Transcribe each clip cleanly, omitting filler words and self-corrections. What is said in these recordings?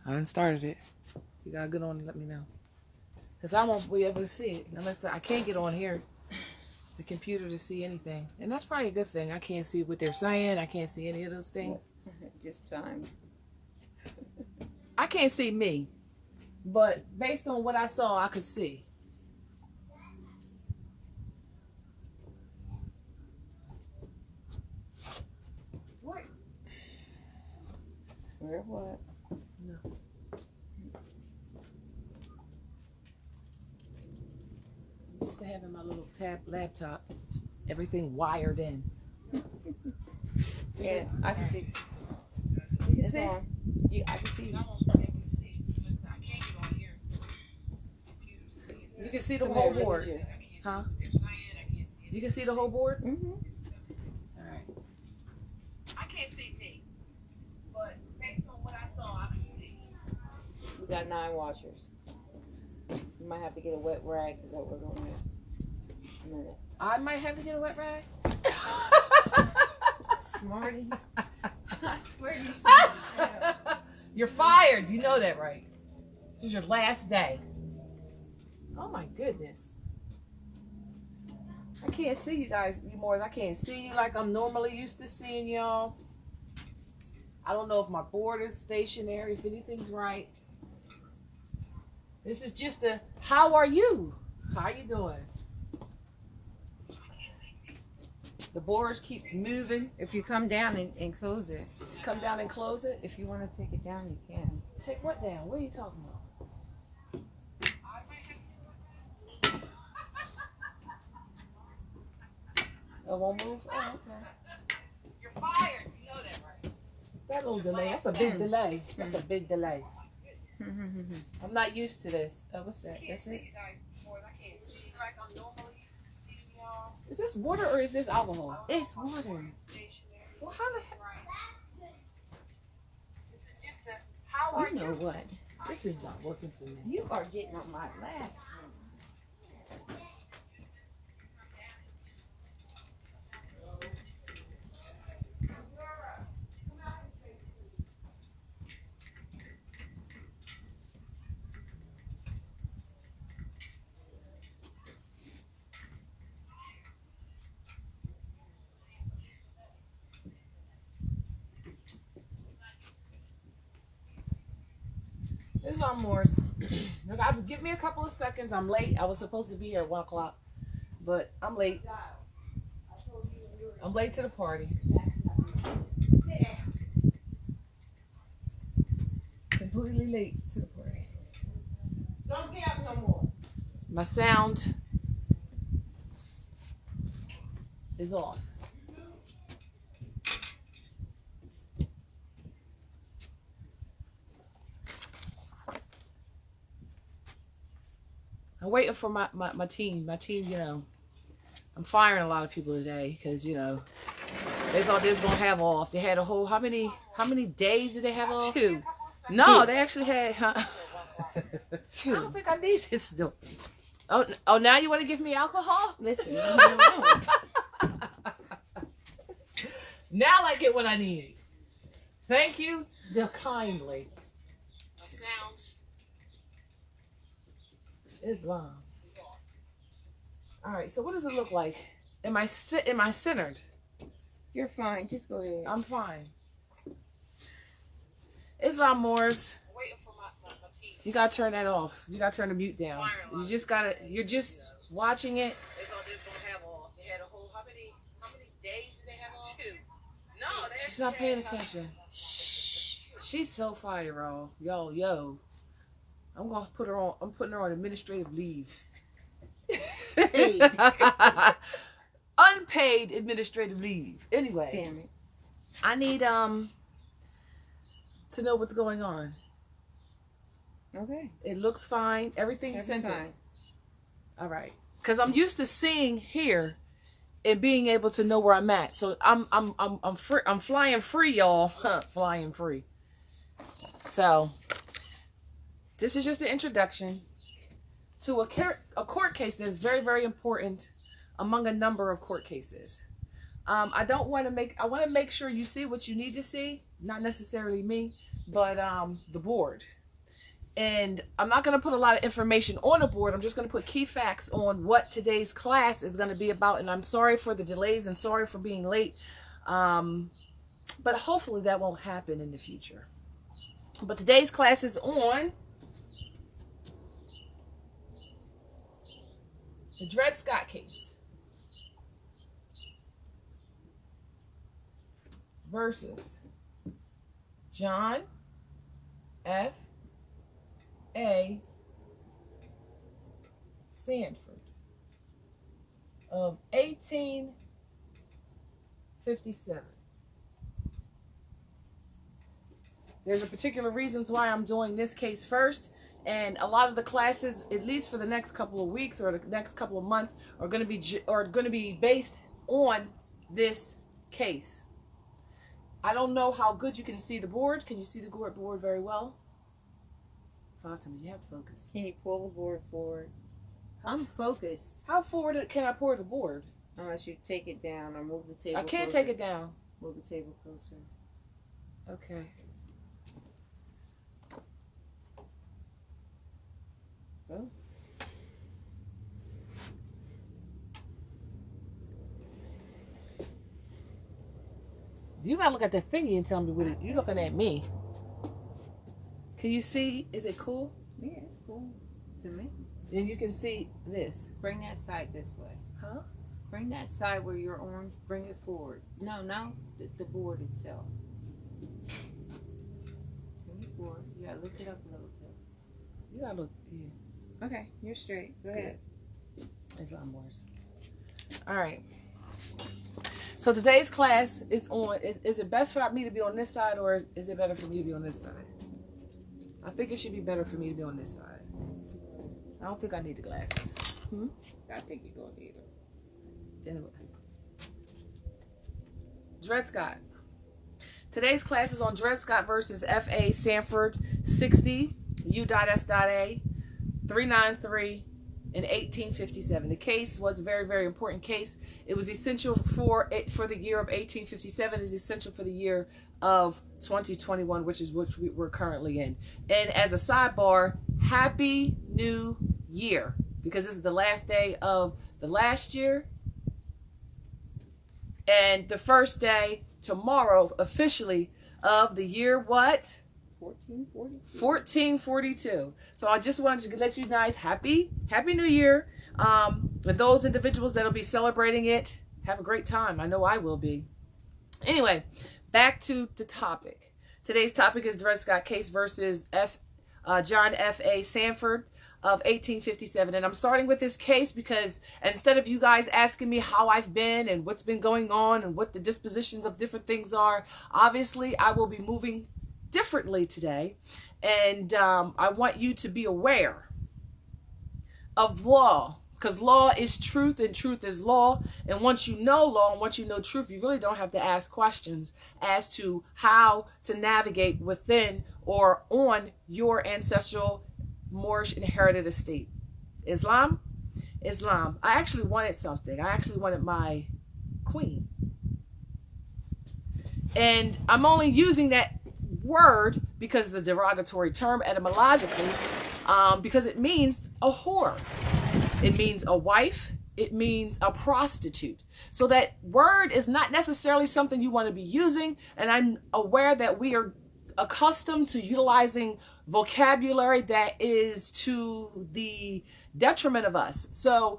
I done started it. You gotta get on and let me know. Because I won't be able to see it unless I can't get on here, the computer, to see anything. And that's probably a good thing. I can't see what they're saying. I can't see any of those things. Just time. I can't see me. But based on what I saw, I could see. What? Where what? No. I used to have in my little laptop everything wired in. Yeah, I can see. You can It's see? on. Yeah, I can see. You can see the whole board. Huh? You can see the whole board? Mm-hmm. Alright. I can't see me. But based on what I saw, I can see. We got 9 washers. You might have to get a wet rag because that was on there. A minute. I might have to get a wet rag. Smarty. I swear to you. You're fired. You know that, right? This is your last day. Oh my goodness. I can't see you guys anymore. I can't see you like I'm normally used to seeing y'all. I don't know if my board is stationary, if anything's right. This is just a, how are you? How are you doing? The board keeps moving. If you come down and close it. Come down and close it. If you want to take it down, you can. Take what down? What are you talking about? It won't move? Oh, okay. You're fired. You know that, right? That little delay. That's a big delay. That's a big delay. I'm not used to this. Oh, what's that? That's it? Is this water or is this alcohol? It's water. Well, how the heck? This is just a, how are You know what? This is not working for me. You are getting on my last one. This is Amor's. Give me a couple of seconds. I'm late. I was supposed to be here at 1 o'clock, but I'm late. I'm late to the party. Completely late to the party. Don't get up no more. My sound is off. I'm waiting for my team. My team, you know, I'm firing a lot of people today because, you know, they thought they was going to have off. They had a whole, how many days did they have off? 2. No, they actually had 2. I don't think I need this though. Oh, now you want to give me alcohol? Listen, leave me alone. Now I get what I need. Thank you, kindly. My sound is long. All right, so what does it look like? Am I centered? You're fine. Just go ahead. I'm fine. It's Amor's. Waiting for my team. You gotta turn that off. You gotta turn the mute down. You just gotta. You're just watching it. They thought they was gonna have off. They had a whole. How many days did they have off? 2. No, she's not paying attention. Shh. She's so fire, y'all. Yo. I'm gonna put her on. I'm putting her on administrative leave. Unpaid administrative leave. Anyway. Damn it. I need to know what's going on. Okay. It looks fine. Everything's centered. Fine. All right. Because I'm used to seeing here and being able to know where I'm at. So I'm free. I'm flying free, y'all. Flying free. So this is just the introduction to a court case that is very, very important among a number of court cases. I want to make sure you see what you need to see, not necessarily me, but the board. And I'm not going to put a lot of information on the board. I'm just going to put key facts on what today's class is going to be about. And I'm sorry for the delays and sorry for being late. But hopefully that won't happen in the future. But today's class is on the Dred Scott case versus John F. A. Sandford of 1857. There's a particular reasons why I'm doing this case first, and a lot of the classes, at least for the next couple of weeks or the next couple of months, are going to be based on this case. I don't know how good you can see the board. Can you see the board very well? Fatima, you have to focus. Can you pull the board forward? I'm focused. How forward can I pour the board? Unless you take it down or move the table. I can't closer. take it down. Move the table closer. Okay. Oh. You gotta look at that thingy and tell me what it. You're looking at me. Can you see? Is it cool? Yeah, it's cool to me. Then you can see this. Bring that side this way. Huh? Bring that side where your arms. Bring it forward. No, the board itself. Bring it forward. You gotta lift it up a little bit. You gotta look. Yeah. Okay, you're straight. Go ahead. It's Amor's. All right. So today's class is on. Is it best for me to be on this side, or is it better for me to be on this side? I think it should be better for me to be on this side. I don't think I need the glasses. I think you're gonna need them. Anyway. Dred Scott. Today's class is on Dred Scott versus F.A. Sandford, 60 U.S.A. 393 in 1857. The case was a very, very important case. It was essential for the year of 1857. It's essential for the year of 2021, which we're currently in. And as a sidebar, Happy New Year, because this is the last day of the last year and the first day tomorrow officially of the year what? 1442. So I just wanted to let you guys happy New Year. And those individuals that'll be celebrating it, have a great time. I know I will be. Anyway, back to the topic. Today's topic is Dred Scott case versus John F.A. Sandford of 1857. And I'm starting with this case because instead of you guys asking me how I've been and what's been going on and what the dispositions of different things are, obviously I will be moving differently today, and I want you to be aware of law, because law is truth and truth is law. And once you know law and once you know truth, you really don't have to ask questions as to how to navigate within or on your ancestral Moorish inherited estate. Islam. I actually wanted something. I actually wanted my queen, and I'm only using that word because it's a derogatory term etymologically, because it means a whore, it means a wife, it means a prostitute. So that word is not necessarily something you want to be using, and I'm aware that we are accustomed to utilizing vocabulary that is to the detriment of us. So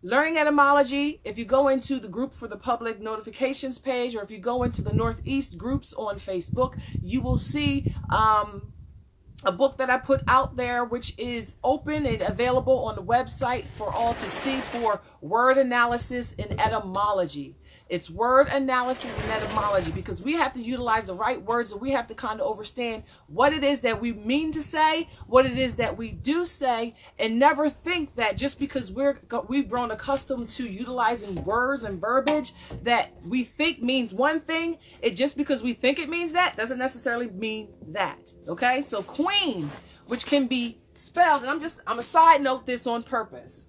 learning etymology, if you go into the group for the public notifications page, or if you go into the Northeast groups on Facebook, you will see a book that I put out there, which is open and available on the website for all to see, for word analysis and etymology. It's word analysis and etymology, because we have to utilize the right words, and we have to kind of understand what it is that we mean to say, what it is that we do say, and never think that just because we've grown accustomed to utilizing words and verbiage that we think means one thing, just because we think it means that doesn't necessarily mean that. Okay, so queen, which can be spelled, and I'm a side note this on purpose,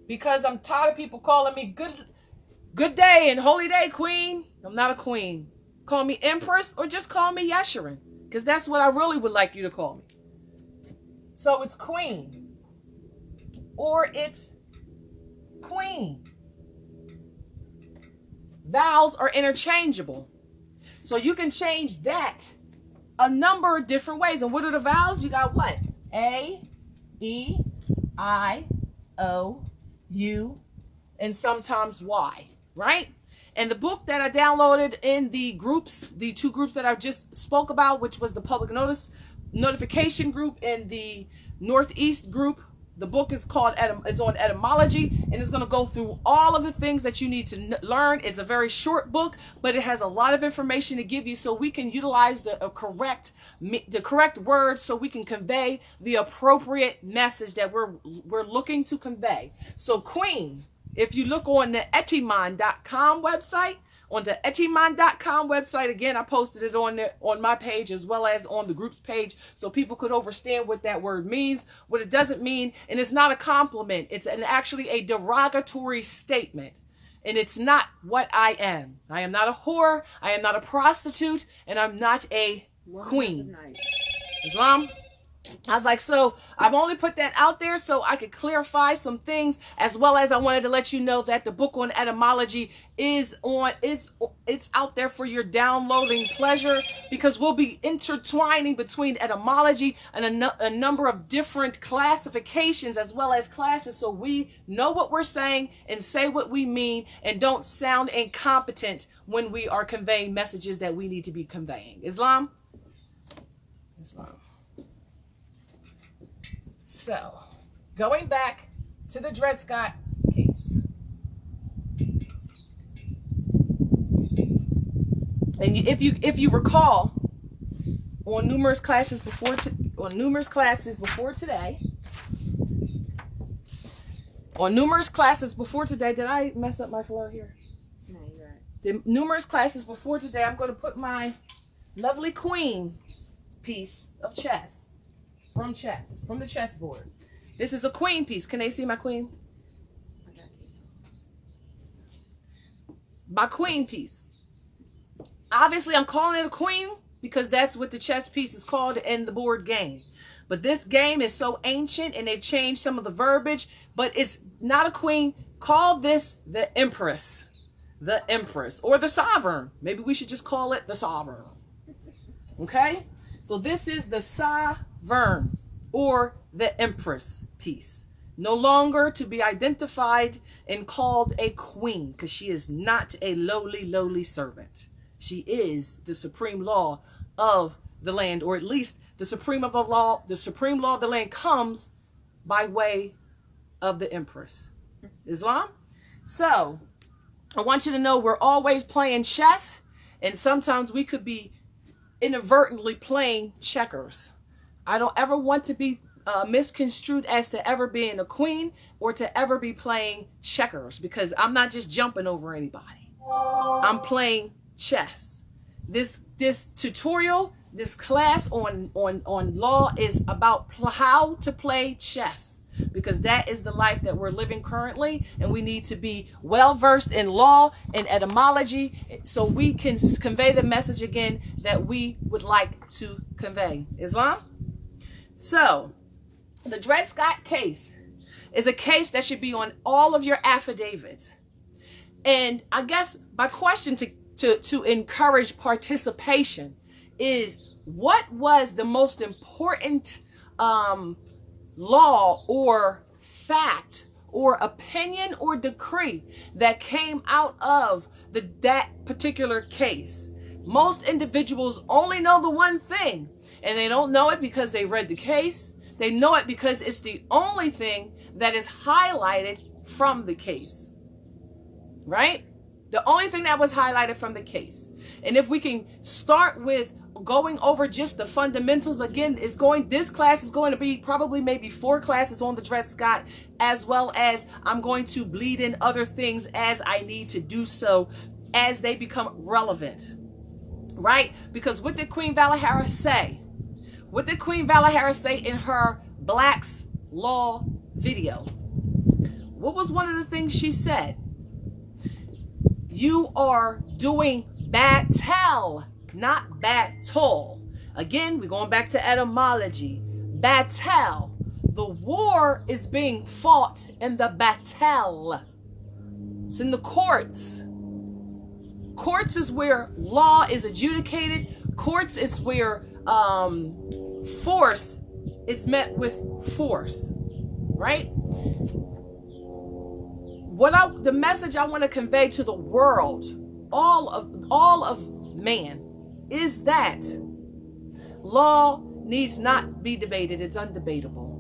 because I'm tired of people calling me good day and holy day queen. I'm not a queen. Call me empress or just call me YeSharon. because that's what I really would like you to call me. So it's queen or it's queen. Vowels are interchangeable. So you can change that a number of different ways. And what are the vowels? You got what? A, E, I, O, U, and sometimes Y, right? And the book that I downloaded in the groups, the 2 groups that I just spoke about, which was the public notification group and the Northeast group, the book is called, it's on etymology, and it's going to go through all of the things that you need to learn. It's a very short book, but it has a lot of information to give you so we can utilize the correct words so we can convey the appropriate message that we're looking to convey. So queen, if you look on the etymon.com website, on the etymon.com website, again, I posted it on my page as well as on the group's page so people could understand what that word means, what it doesn't mean, and it's not a compliment. It's actually a derogatory statement, and it's not what I am. I am not a whore, I am not a prostitute, and I'm not a queen. Islam? I was like, so I've only put that out there so I could clarify some things, as well as I wanted to let you know that the book on etymology is on, it's out there for your downloading pleasure, because we'll be intertwining between etymology and a number of different classifications as well as classes, so we know what we're saying and say what we mean and don't sound incompetent when we are conveying messages that we need to be conveying. Islam? Islam. So, going back to the Dred Scott case. And if you recall, on numerous classes before today, on numerous classes before today, did I mess up my flow here? No, you're right. The numerous classes before today, I'm going to put my lovely queen piece of chess. From the chessboard. This is a queen piece. Can they see my queen? My queen piece. Obviously, I'm calling it a queen because that's what the chess piece is called in the board game. But this game is so ancient and they've changed some of the verbiage, but it's not a queen. Call this the empress. The empress or the sovereign. Maybe we should just call it the sovereign. Okay? So this is the sovereign or the empress piece. No longer to be identified and called a queen, because she is not a lowly servant. She is the supreme law of the land, or at least the supreme of the law. The supreme law of the land comes by way of the empress. Islam? So I want you to know we're always playing chess, and sometimes we could be inadvertently playing checkers. I don't ever want to be misconstrued as to ever being a queen or to ever be playing checkers, because I'm not just jumping over anybody. I'm playing chess. This tutorial, this class on law is about how to play chess, because that is the life that we're living currently, and we need to be well versed in law and etymology so we can convey the message again that we would like to convey. Islam? So, the Dred Scott case is a case that should be on all of your affidavits. And I guess my question to encourage participation is, what was the most important law or fact or opinion or decree that came out of that particular case? Most individuals only know the one thing, and they don't know it because they read the case. They know it because it's the only thing that is highlighted from the case, right? The only thing that was highlighted from the case. And if we can start with going over just the fundamentals again, this class is going to be probably maybe 4 classes on the Dred Scott, as well as I'm going to bleed in other things as I need to do so as they become relevant, right? Because what did Queen Valahara say? What did Queen Valahara say in her Black's Law video? What was one of the things she said? You are doing battle, not battle. Again, we're going back to etymology. Battle. The war is being fought in the battle. It's in the courts. Courts is where law is adjudicated. Courts is where force is met with force, right? The message I want to convey to the world, all of man, is that law needs not be debated. It's undebatable.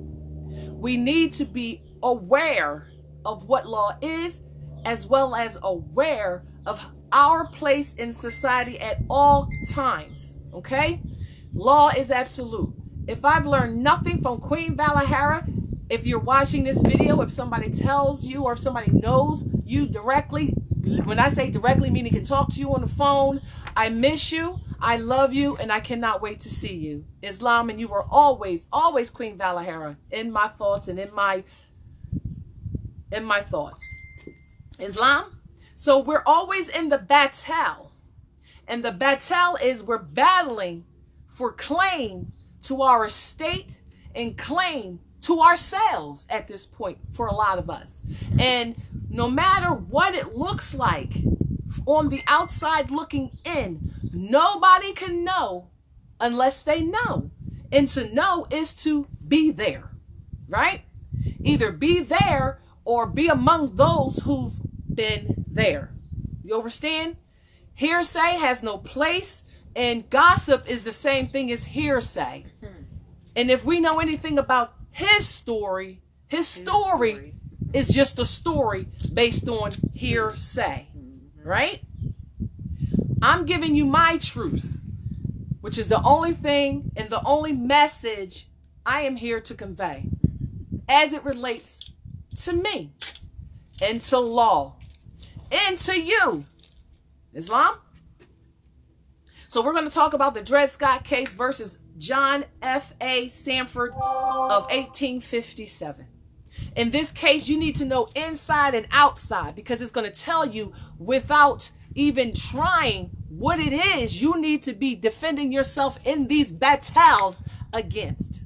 We need to be aware of what law is, as well as aware of our place in society at all times. Okay? Law is absolute. If I've learned nothing from Queen Valahara, if you're watching this video, if somebody tells you or if somebody knows you directly, when I say directly, meaning can talk to you on the phone, I miss you, I love you, and I cannot wait to see you. Islam, and you were always, always Queen Valahara in my thoughts and in my thoughts. Islam. So we're always in the battle. And the battle is we're battling for claim to our estate and claim to ourselves at this point for a lot of us. And no matter what it looks like on the outside looking in, nobody can know unless they know. And to know is to be there, right? Either be there or be among those who've been there. You understand? Hearsay has no place, and gossip is the same thing as hearsay. And if we know anything about his story is just a story based on hearsay, right? I'm giving you my truth, which is the only thing and the only message I am here to convey as it relates to me and to law and to you, Islam. So we're going to talk about the Dred Scott case versus John F.A. Sandford of 1857. In this case, you need to know inside and outside, because it's going to tell you without even trying what it is you need to be defending yourself in these battles against.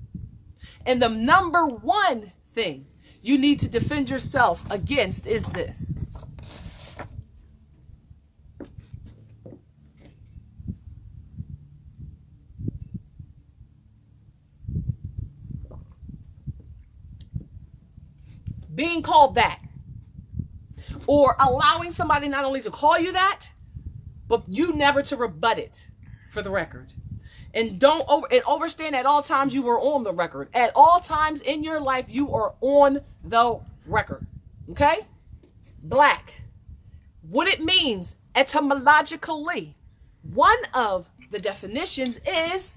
And the number one thing you need to defend yourself against is this. Being called that, or allowing somebody not only to call you that, but you never to rebut it, for the record. And understand at all times you are on the record. At all times in your life, you are on the record. Okay? Black. What it means etymologically, one of the definitions is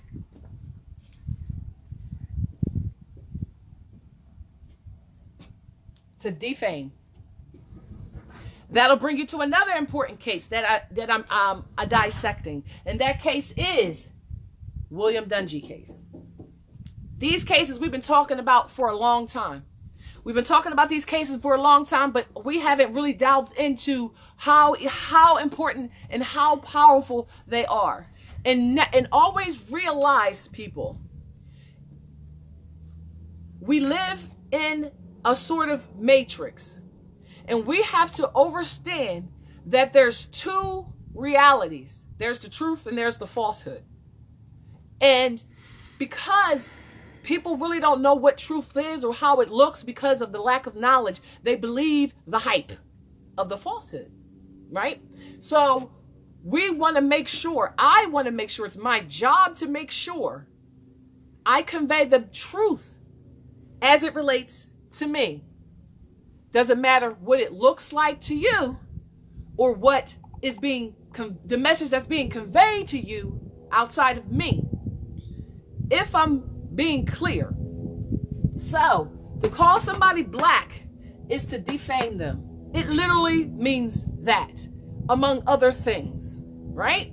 to defame. That'll bring you to another important case that I'm dissecting, and that case is William Dungy case. These cases we've been talking about for a long time. We've been talking about these cases for a long time, but we haven't really delved into how important and how powerful they are. And always realize, people, we live in a sort of matrix, and we have to understand that there's two realities. There's the truth and there's the falsehood. And because people really don't know what truth is or how it looks because of the lack of knowledge, they believe the hype of the falsehood, right? So we want to make sure, I want to make sure, it's my job to make sure I convey the truth as it relates to me. Doesn't matter what it looks like to you or what is being, the message that's being conveyed to you outside of me. If I'm being clear. So, to call somebody black is to defame them. It literally means that, among other things, right?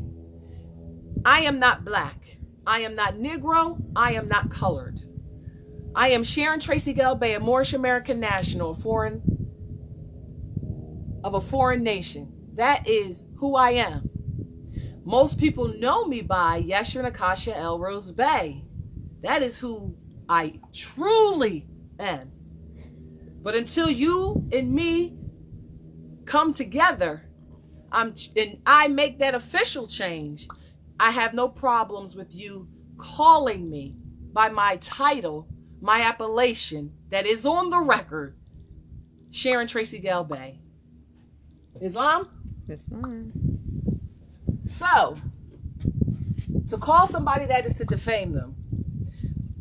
I am not black. I am not Negro. I am not colored. I am Sharon Tracey Gale Bay, a Moorish American national, of a foreign nation. That is who I am. Most people know me by YeSharon Akasha Elrose Bay. That is who I truly am. But until you and me come together, and I make that official change, I have no problems with you calling me by my title, my appellation that is on the record, Sharon Tracey Gale Bay. Islam? Islam. So, to call somebody that is to defame them.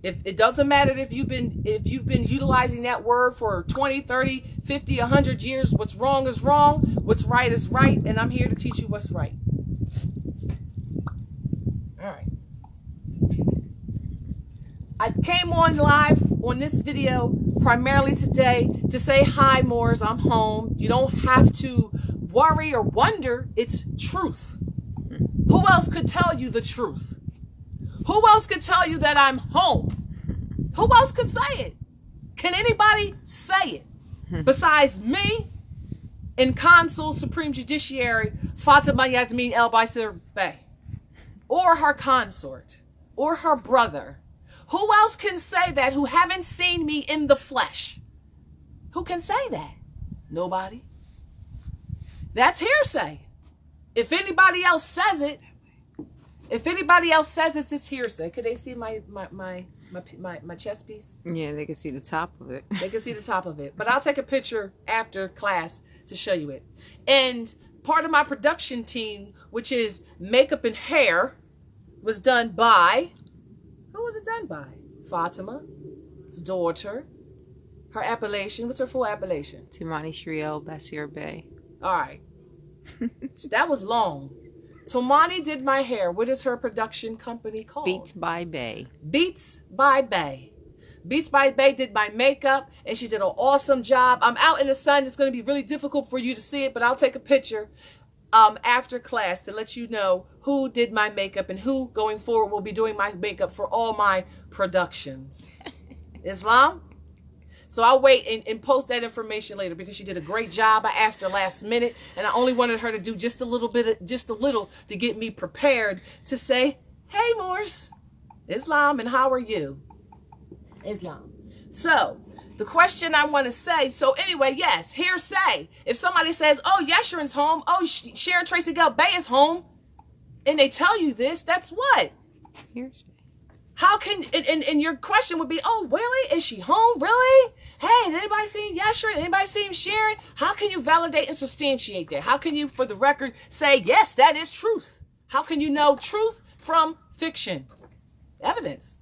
If it doesn't matter if you've been utilizing that word for 20, 30, 50, 100 years, what's wrong is wrong, what's right is right, and I'm here to teach you what's right. All right. I came on live on this video primarily today to say, hi, Moors, I'm home. You don't have to worry or wonder. It's truth. Who else could tell you the truth? Who else could tell you that I'm home? Who else could say it? Can anybody say it besides me and Consul Supreme Judiciary Fatima Yasmin El Baisir Bey, or her consort, or her brother? Who else can say that who haven't seen me in the flesh? Who can say that? Nobody. That's hearsay. If anybody else says it, it's hearsay. Could they see my chest piece? Yeah, they can see the top of it. They can see the top of it. But I'll take a picture after class to show you it. And part of my production team, which is makeup and hair, was done by, who was it done by? Fatima's daughter. Her appellation, what's her full appellation? Timani Shriel Basir Bay. All right. That was long. Tomani did my hair. What is her production company called? Beats by Bay. Beats by Bay. Beats by Bay did my makeup, and she did an awesome job. I'm out in the sun. It's going to be really difficult for you to see it, but I'll take a picture after class to let you know who did my makeup and who going forward will be doing my makeup for all my productions. Islam? So I'll wait and post that information later because she did a great job. I asked her last minute, and I only wanted her to do just a little to get me prepared to say, hey, Moors, Islam, and how are you? Islam. So the question I want to say, so anyway, yes, hearsay. If somebody says, oh, YeSharon's home, oh, Sharon Tracey Gale Bay is home, and they tell you this, that's what? Hearsay. How can, and your question would be, oh, really? Is she home? Really? Hey, has anybody seen YeSharon? Anybody seen Sharon? How can you validate and substantiate that? How can you, for the record, say, yes, that is truth? How can you know truth from fiction? Evidence.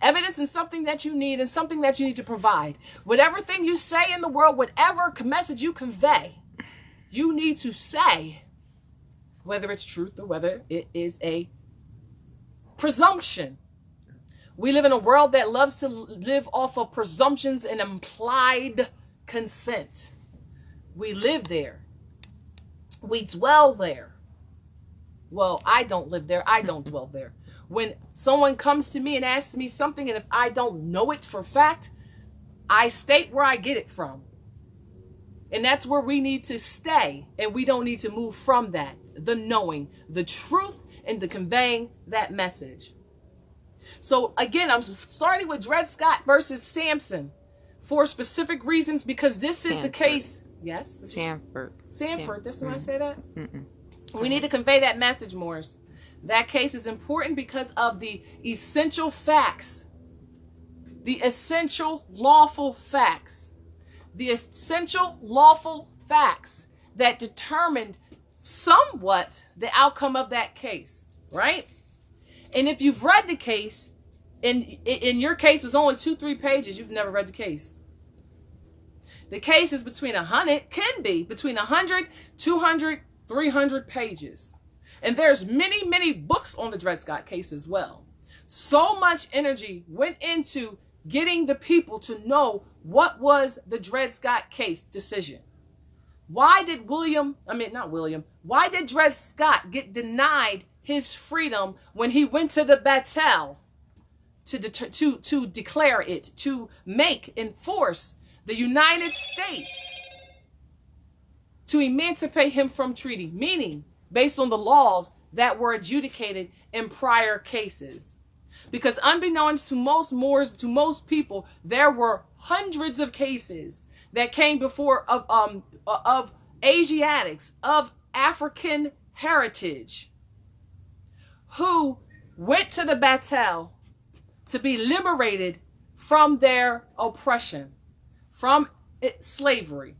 Evidence is something that you need and something that you need to provide. Whatever thing you say in the world, whatever message you convey, you need to say whether it's truth or whether it is a presumption. We live in a world that loves to live off of presumptions and implied consent. We live there. We dwell there. Well, I don't live there. I don't dwell there. When someone comes to me and asks me something, and if I don't know it for fact, I state where I get it from. And that's where we need to stay. And we don't need to move from that. The knowing, the truth, and the conveying that message. So again, I'm starting with Dred Scott versus Sampson for specific reasons, because this is the case. Yes? Sandford. Sandford. That's when I say that? We need to convey that message, Morris. That case is important because of the essential facts. The essential lawful facts. The essential lawful facts that determined somewhat the outcome of that case, right? And if you've read the case, and in your case was only 2-3 pages, you've never read the case. The case is between 100, 200, 300 pages. And there's many, many books on the Dred Scott case as well. So much energy went into getting the people to know what was the Dred Scott case decision. Why did why did Dred Scott get denied his freedom when he went to the battle to declare it, to enforce the United States to emancipate him from treaty? Meaning, based on the laws that were adjudicated in prior cases. Because unbeknownst to most Moors, to most people, there were hundreds of cases that came before of Asiatics, of African heritage, who went to the battle to be liberated from their oppression, from slavery.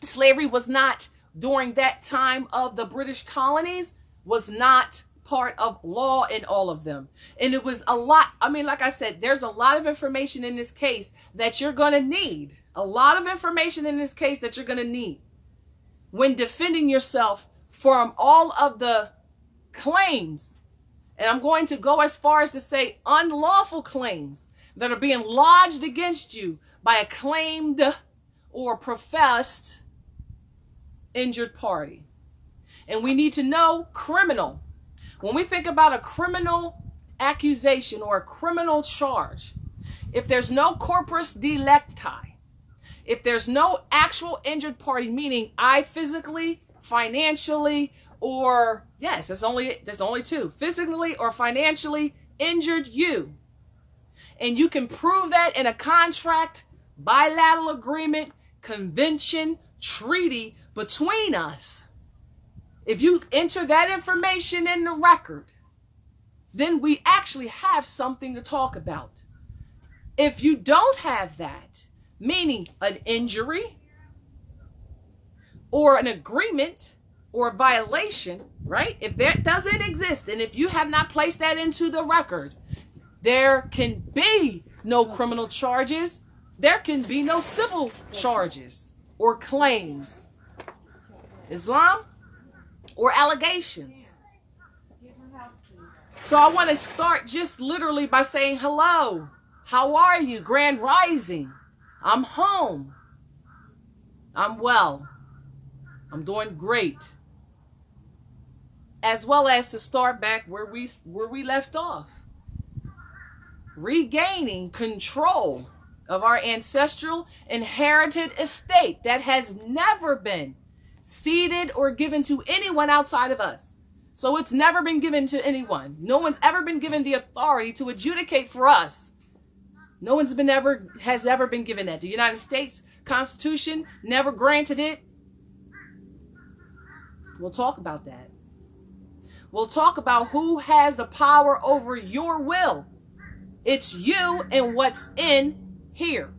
Slavery was not, during that time of the British colonies, was not part of law in all of them. And it was a lot. I mean, like I said, there's a lot of information in this case that you're going to need. A lot of information in this case that you're going to need when defending yourself from all of the claims. And I'm going to go as far as to say unlawful claims that are being lodged against you by a claimed or professed injured party. And we need to know criminal. When we think about a criminal accusation or a criminal charge, if there's no corpus delicti, if there's no actual injured party, meaning I physically, financially, or yes, there's only two, physically or financially injured you, and you can prove that in a contract, bilateral agreement, convention, treaty between us, if you enter that information in the record, then we actually have something to talk about. If you don't have that, meaning an injury or an agreement or a violation, right? If that doesn't exist, and if you have not placed that into the record, there can be no criminal charges. There can be no civil charges or claims. Islam? Or allegations. So I want to start just literally by saying hello. How are you? Grand rising. I'm home. I'm well. I'm doing great. As well as to start back where we left off. Regaining control of our ancestral inherited estate that has never been ceded or given to anyone outside of us. So it's never been given to anyone. No one's ever been given the authority to adjudicate for us. No one's has ever been given that. The United States Constitution never granted it. We'll talk about that. We'll talk about who has the power over your will. It's you and what's in here.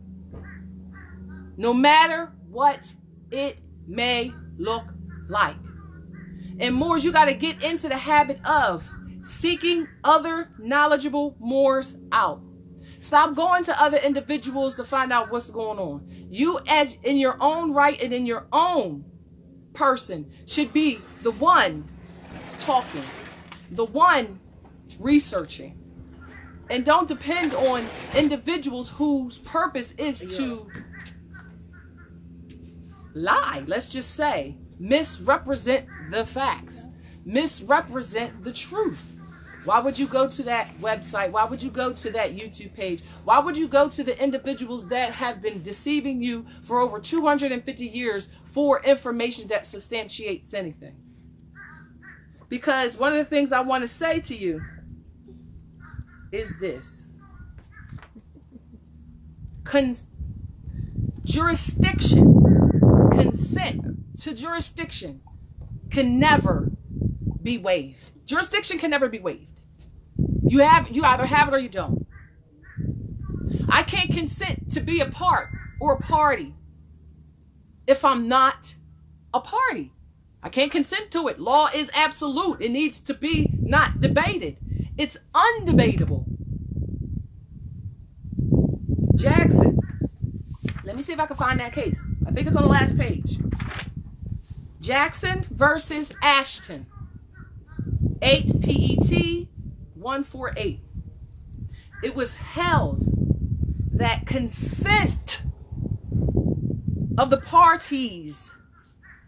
No matter what it may look like. And Moors, you got to get into the habit of seeking other knowledgeable Moors out. Stop going to other individuals to find out what's going on. You, as in your own right and in your own person, should be the one talking, the one researching. And don't depend on individuals whose purpose is to lie, let's just say, misrepresent the facts, misrepresent the truth. Why would you go to that website? Why would you go to that YouTube page? Why would you go to the individuals that have been deceiving you for over 250 years for information that substantiates anything? Because one of the things I want to say to you is this. Jurisdiction, consent to jurisdiction can never be waived. Jurisdiction can never be waived. You either have it or you don't. I can't consent to be a part or a party if I'm not a party. I can't consent to it. Law is absolute. It needs to be not debated. It's undebatable. Jackson. Let me see if I can find that case. I think it's on the last page. Jackson versus Ashton. 8 PET 148. It was held that consent of the parties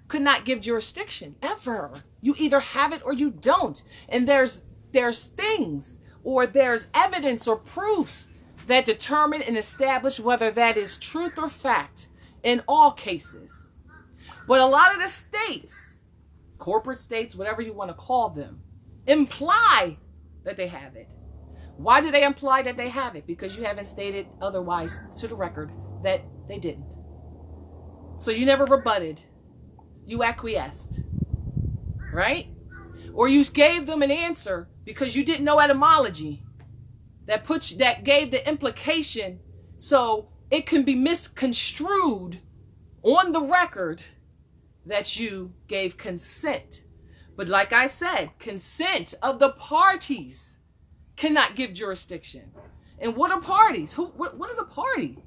could not give jurisdiction ever. You either have it or you don't. And there's things or there's evidence or proofs that determine and establish whether that is truth or fact in all cases. But a lot of the states corporate states, whatever you want to call them, imply that they have it. Why do they imply that they have it? Because you haven't stated otherwise to the record that they didn't. So you never rebutted. You acquiesced. Right? Or you gave them an answer because you didn't know etymology that gave the implication so it can be misconstrued on the record that you gave consent. But like I said, consent of the parties cannot give jurisdiction. And what are parties? What is a party?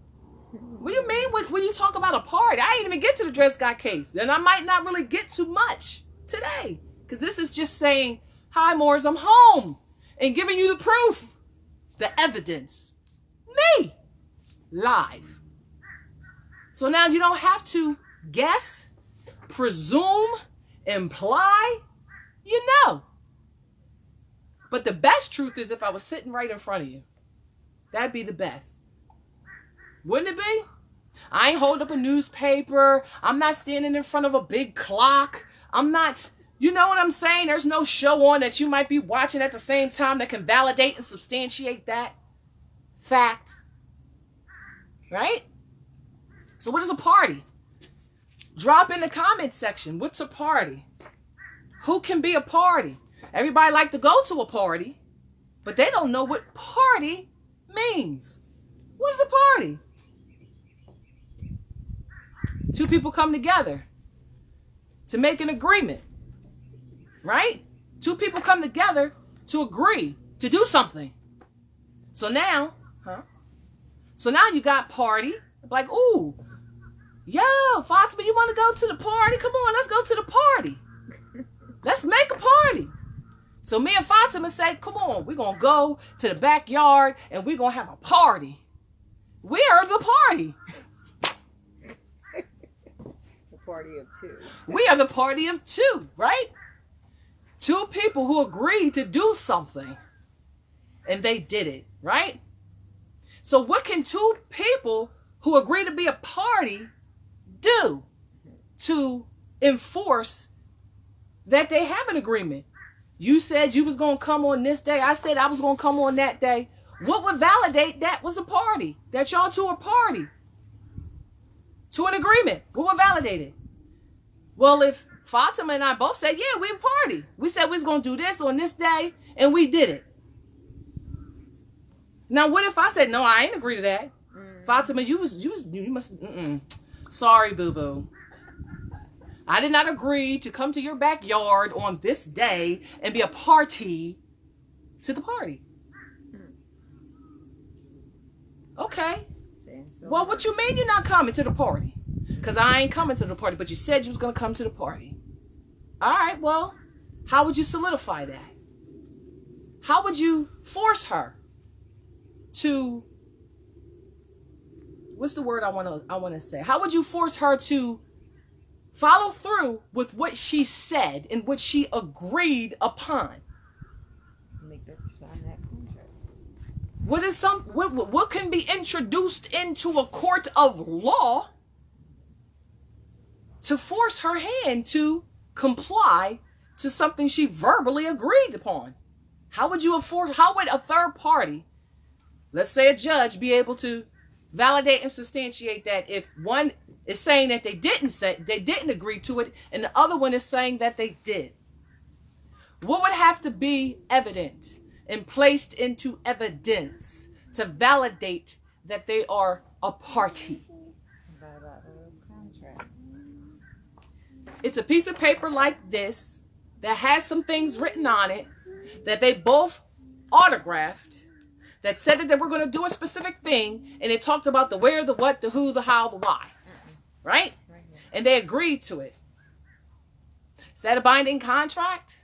What do you mean when you talk about a party? I didn't even get to the Dred Scott case. And I might not really get to much today. Because this is just saying, hi, Moors, I'm home. And giving you the proof. The evidence. Me. Live. So now you don't have to guess, presume, imply. You know. But the best truth is if I was sitting right in front of you. That'd be the best. Wouldn't it be? I ain't hold up a newspaper. I'm not standing in front of a big clock. I'm not, you know what I'm saying? There's no show on that you might be watching at the same time that can validate and substantiate that fact. Right? So what is a party? Drop in the comment section. What's a party? Who can be a party? Everybody like to go to a party, but they don't know what party means. What is a party? Two people come together to make an agreement, right? Two people come together to agree to do something. So now, So now you got party, like, ooh, yo, Fatima, you want to go to the party? Come on, let's go to the party. Let's make a party. So me and Fatima say, come on, we're going to go to the backyard and we're going to have a party. We are the party. The party of two. We are the party of two, right? Two people who agreed to do something. And they did it, right? So what can two people who agree to be a party do to enforce that they have an agreement? You said you was going to come on this day. I said I was going to come on that day. What would validate that was a party? That y'all two are party to an agreement. What would validate it? Well, if Fatima and I both said, yeah, we're a party. We said we was going to do this on this day, and we did it. Now, what if I said, no, I ain't agree to that? Fatima, you must, sorry, boo-boo. I did not agree to come to your backyard on this day and be a party to the party. Okay. Well, what you mean you're not coming to the party? Because I ain't coming to the party, but you said you was going to come to the party. All right, well, how would you solidify that? How would you force her to, what's the word I want to say? How would you force her to follow through with what she said and what she agreed upon? Make her sign that contract. What can be introduced into a court of law to force her hand to comply to something she verbally agreed upon? How would a third party, let's say a judge, be able to validate and substantiate that if one is saying that they didn't agree to it and the other one is saying that they did? What would have to be evident and placed into evidence to validate that they are a party? It's a piece of paper like this that has some things written on it that they both autographed, that said that they were going to do a specific thing, and it talked about the where, the what, the who, the how, the why. Right? And they agreed to it. Is that a binding contract?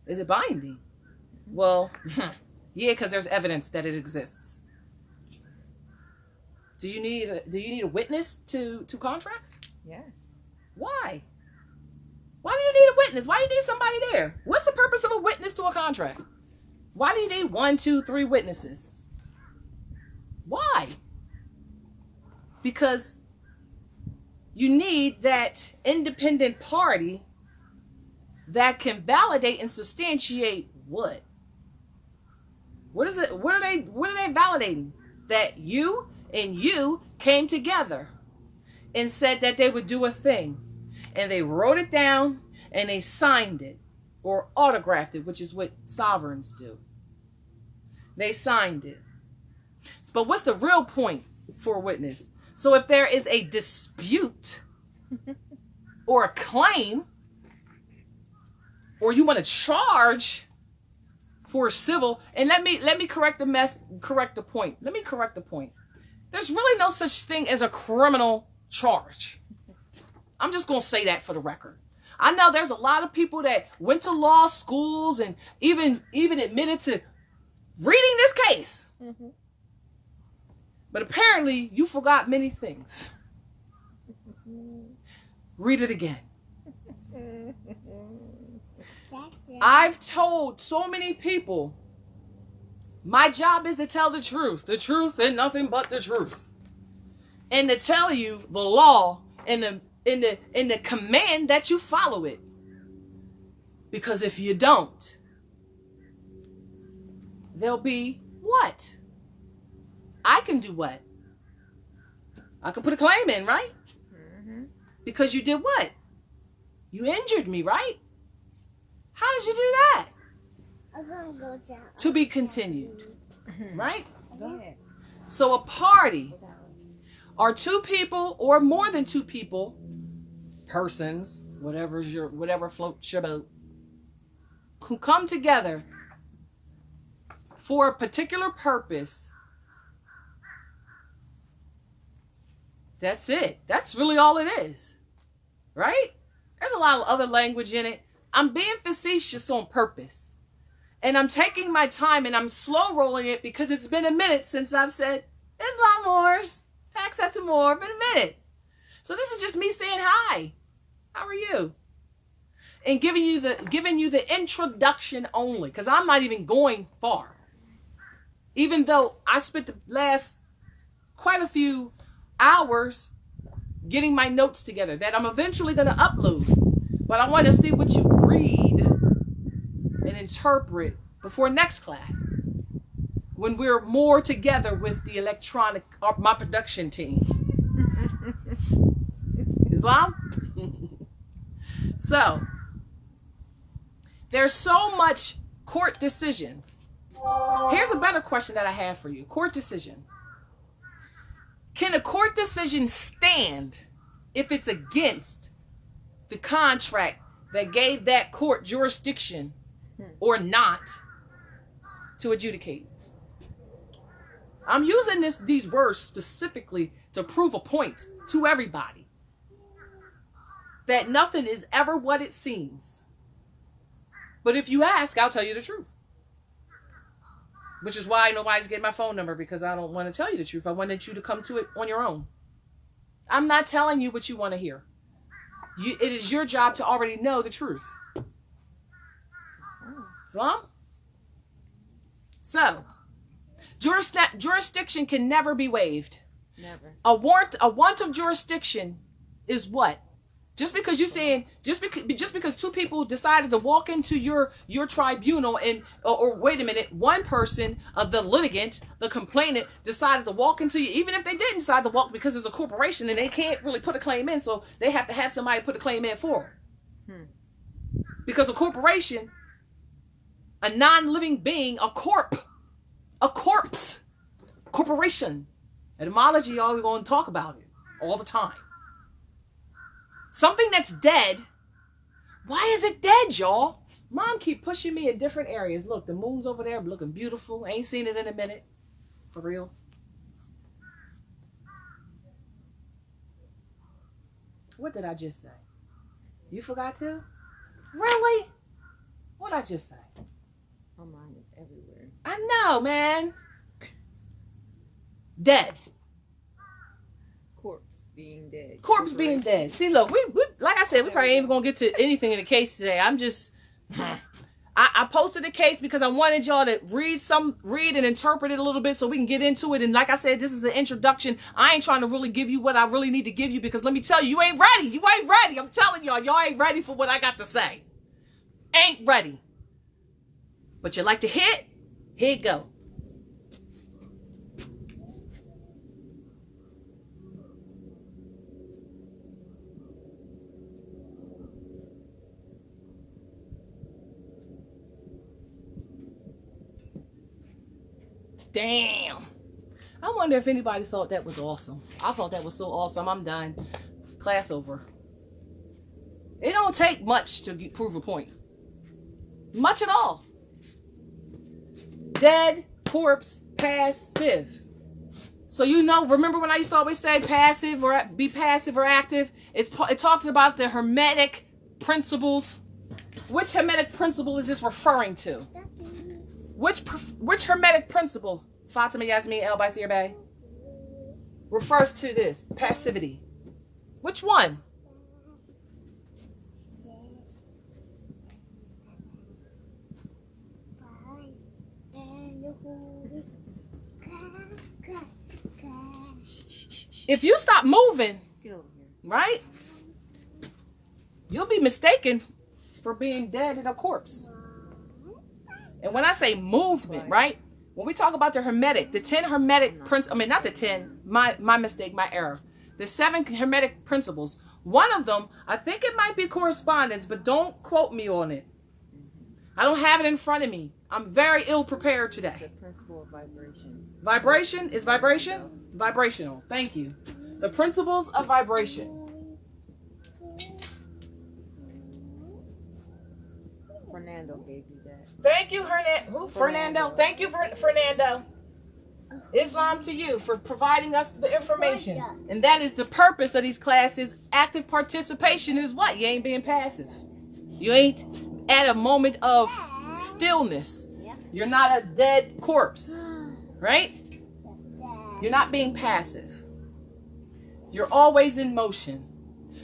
Is it binding? Well, yeah, because there's evidence that it exists. Do you need a witness to contracts? Yes. Why? Why do you need a witness? Why do you need somebody there? What's the purpose of a witness to a contract? Why do you need 1, 2, 3 witnesses? Why? Because you need that independent party that can validate and substantiate what? What is it? What are they validating? That you and you came together and said that they would do a thing. And they wrote it down and they signed it or autographed it, which is what sovereigns do. They signed it. But what's the real point for a witness? So if there is a dispute or a claim, or you want to charge for civil, and let me correct the point. Let me correct the point. There's really no such thing as a criminal charge. I'm just going to say that for the record. I know there's a lot of people that went to law schools and even admitted to reading this case. Mm-hmm. But apparently you forgot many things. Read it again. I've told so many people, my job is to tell the truth and nothing but the truth. And to tell you the law and the command that you follow it. Because if you don't, there'll be what? I can do what? I can put a claim in, right? Mm-hmm. Because you did what? You injured me, right? How did you do that? I'm gonna go down. To be continued, right? Go ahead. So a party are two people or more than two people, persons, whatever floats your boat, who come together for a particular purpose. That's it. That's really all it is, right? There's a lot of other language in it. I'm being facetious on purpose. And I'm taking my time and I'm slow rolling it because it's been a minute since I've said, Islamors, tax at Amor, been a minute. So this is just me saying hi. How are you? And giving you the introduction only, because I'm not even going far. Even though I spent the last quite a few hours getting my notes together that I'm eventually going to upload. But I want to see what you read and interpret before next class, when we're more together with the my production team. Islam? So, there's so much court decision. Here's a better question that I have for you. Court decision. Can a court decision stand if it's against the contract that gave that court jurisdiction or not to adjudicate? I'm using these words specifically to prove a point to everybody. That nothing is ever what it seems. But if you ask, I'll tell you the truth. Which is why nobody's getting my phone number, because I don't want to tell you the truth. I wanted you to come to it on your own. I'm not telling you what you want to hear. It is your job to already know the truth. Islam? So, jurisdiction can never be waived. Never. A want of jurisdiction is what? Just because you're saying, just because two people decided to walk into your tribunal or wait a minute, one person, the litigant, the complainant, decided to walk into you, even if they didn't decide to walk because it's a corporation and they can't really put a claim in, so they have to have somebody put a claim in for them. Because a corporation, a non-living being, a corpse, corporation. Etymology, y'all, we're going to talk about it all the time. Something that's dead. Why is it dead, y'all? Mom keep pushing me in different areas. Look, the moon's over there looking beautiful. I ain't seen it in a minute. For real. What did I just say? You forgot to? Really? What did I just say? My mind is everywhere. I know, man. Dead. Being dead. Corpse being dead. See, look, we like I said, we probably ain't even gonna get to anything in the case today. I posted the case because I wanted y'all to read and interpret it a little bit so we can get into it. And like I said, this is an introduction. I ain't trying to really give you what I really need to give you because let me tell you, you ain't ready. You ain't ready. I'm telling y'all ain't ready for what I got to say. Ain't ready. But you like to hit? Here you go. Damn. I wonder if anybody thought that was awesome. I thought that was so awesome. I'm done. Class over. It don't take much to prove a point. Much at all. Dead, corpse, passive. So you know, remember when I used to always say passive or be passive or active? It talks about the hermetic principles. Which hermetic principle is this referring to? Which hermetic principle, Fatima Yasmin El Basir Bay, refers to this passivity? Which one? If you stop moving, right, you'll be mistaken for being dead in a corpse. And when I say movement, right? When we talk about the hermetic, the 10 hermetic principles, I mean, not the 10, my mistake, my error. The 7 hermetic principles. One of them, I think it might be correspondence, but don't quote me on it. I don't have it in front of me. I'm very ill prepared today. It's the principle of vibration. Vibration? Is vibration? Vibrational. Thank you. The principles of vibration. Fernando gave you that. Thank you, Fernando. Thank you, Fernando. Islam to you for providing us the information. And that is the purpose of these classes. Active participation is what? You ain't being passive. You ain't at a moment of stillness. You're not a dead corpse. Right? You're not being passive. You're always in motion.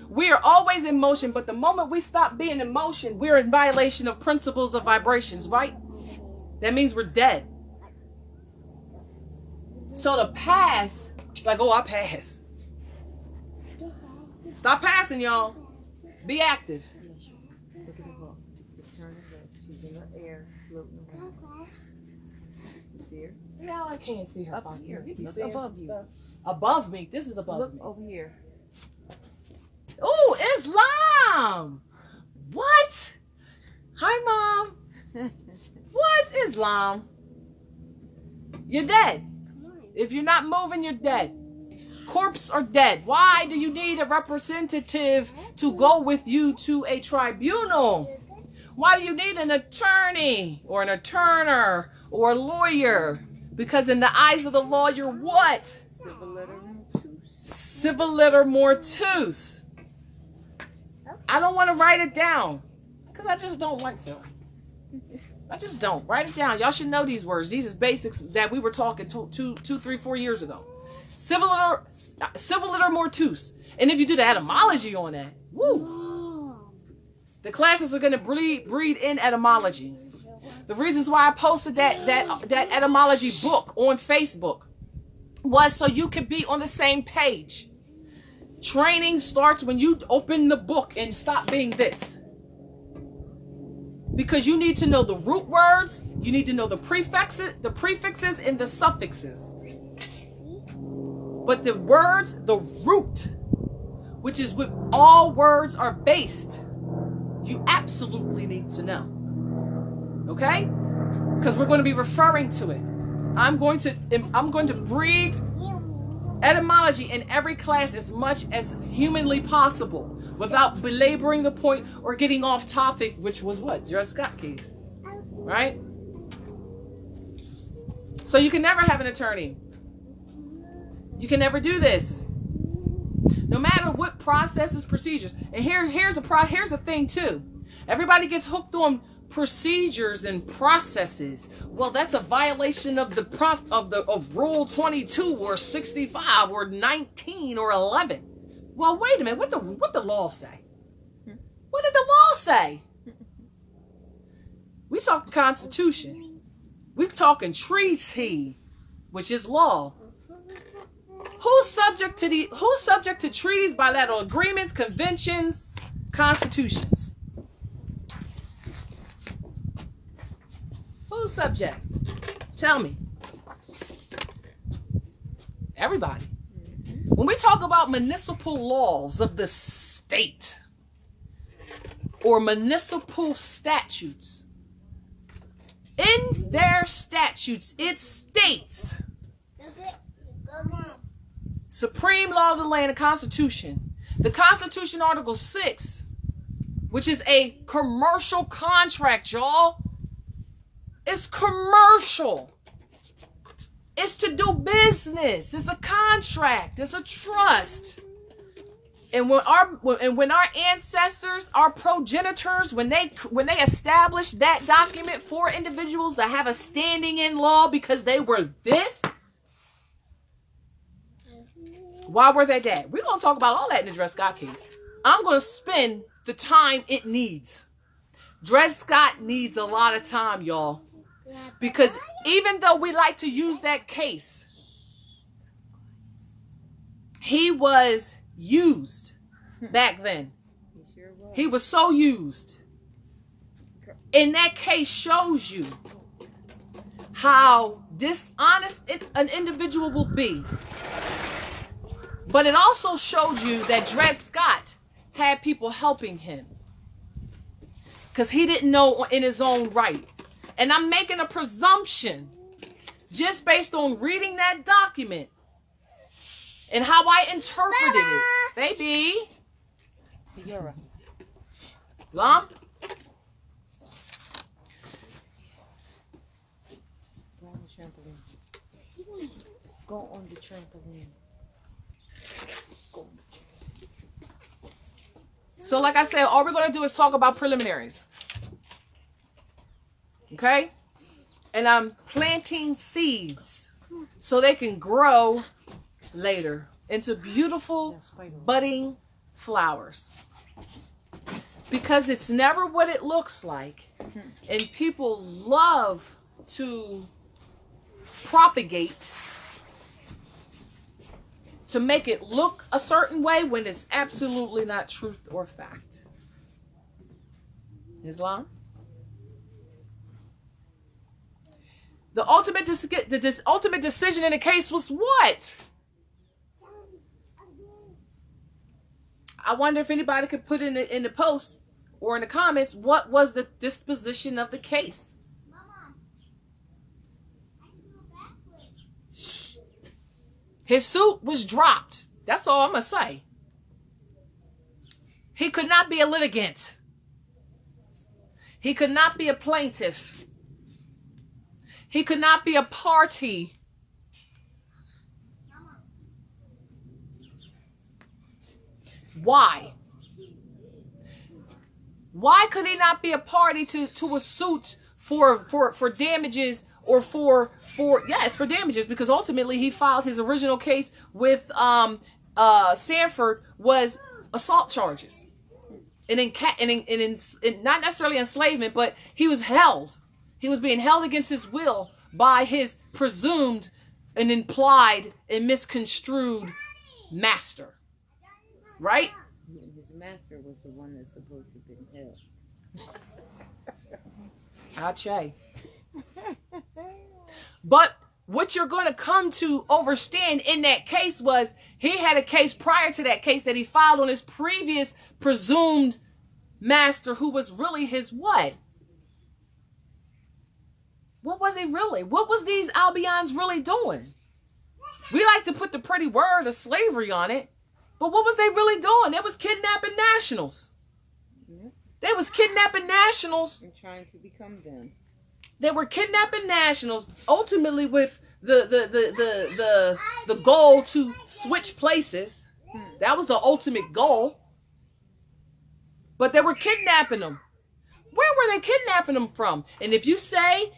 We are always in motion, but the moment we stop being in motion, we're in violation of principles of vibrations, right? That means we're dead. So to pass, like, oh, I pass. Stop passing, y'all. Be active. Look at the book. Just turn it back. She's in the air, floating around. You see her? No, I can't see her. Up here. You Look see above you. Stuff. Above me. This is above Look me. over here. Oh, Islam. What? Hi, Mom. What, Islam? You're dead. If you're not moving, you're dead. Corpse are dead. Why do you need a representative to go with you to a tribunal? Why do you need an attorney or an attorney or a lawyer? Because in the eyes of the law, you're what? Civiliter mortus. I don't want to write it down because I just don't want to. I just don't. Write it down. Y'all should know these words. These is basics that we were talking 2, 3, 4 years ago. Civiliter mortus. And if you do the etymology on that, woo. The classes are going to breed in etymology. The reasons why I posted that etymology book on Facebook was so you could be on the same page. Training starts when you open the book and stop being this. Because you need to know the root words, you need to know the prefixes and the suffixes. But the words, the root, which is what all words are based, you absolutely need to know. Okay? Because we're going to be referring to it. I'm going to breed etymology in every class as much as humanly possible without belaboring the point or getting off topic, which was what? Dred Scott case. Right? So you can never have an attorney. You can never do this. No matter what processes, procedures. And here's a thing too. Everybody gets hooked on procedures and processes. Well, that's a violation of of Rule 22 or 65 or 19 or 11. Well, wait a minute. What the law say? What did the law say? We talking Constitution. We talking treaty, which is law. Who's subject to treaties, bilateral agreements, conventions, constitutions? Who's subject? Tell me. Everybody. When we talk about municipal laws of the state or municipal statutes, in their statutes, it states supreme law of the land, the Constitution. The Constitution, Article 6, which is a commercial contract, y'all. It's commercial. It's to do business. It's a contract. It's a trust. And when our ancestors, our progenitors, when they established that document for individuals to have a standing in law because they were this, why were they that? We're going to talk about all that in the Dred Scott case. I'm going to spend the time it needs. Dred Scott needs a lot of time, y'all. Because even though we like to use that case, he was used back then. He was so used. And that case shows you how dishonest an individual will be. But it also showed you that Dred Scott had people helping him. Because he didn't know in his own right. And I'm making a presumption just based on reading that document and how I interpreted it. Baby. YeSharon. Lom? Go on the trampoline. Go on the trampoline. Go. So like I said, all we're going to do is talk about preliminaries. Okay? And I'm planting seeds so they can grow later into beautiful budding flowers. Because it's never what it looks like. And people love to propagate to make it look a certain way when it's absolutely not truth or fact. Islam? The ultimate decision in the case was what? I wonder if anybody could put in the post or in the comments, what was the disposition of the case? His suit was dropped. That's all I'm going to say. He could not be a litigant. He could not be a plaintiff. He could not be a party. Why? Why could he not be a party to a suit for damages or for damages? Because ultimately he filed his original case with Sandford was assault charges. And not necessarily enslavement, but he was held. He was being held against his will by his presumed and implied and misconstrued master. Right? His master was the one that's supposed to have been held. Ache. But what you're going to come to understand in that case was he had a case prior to that case that he filed on his previous presumed master who was really his what? What was he really? What was these Albions really doing? We like to put the pretty word of slavery on it. But what was they really doing? They was kidnapping nationals. Yeah. They was kidnapping nationals. And trying to become them. They were kidnapping nationals, ultimately with the goal to switch places. That was the ultimate goal. But they were kidnapping them. Where were they kidnapping them from? And if you say,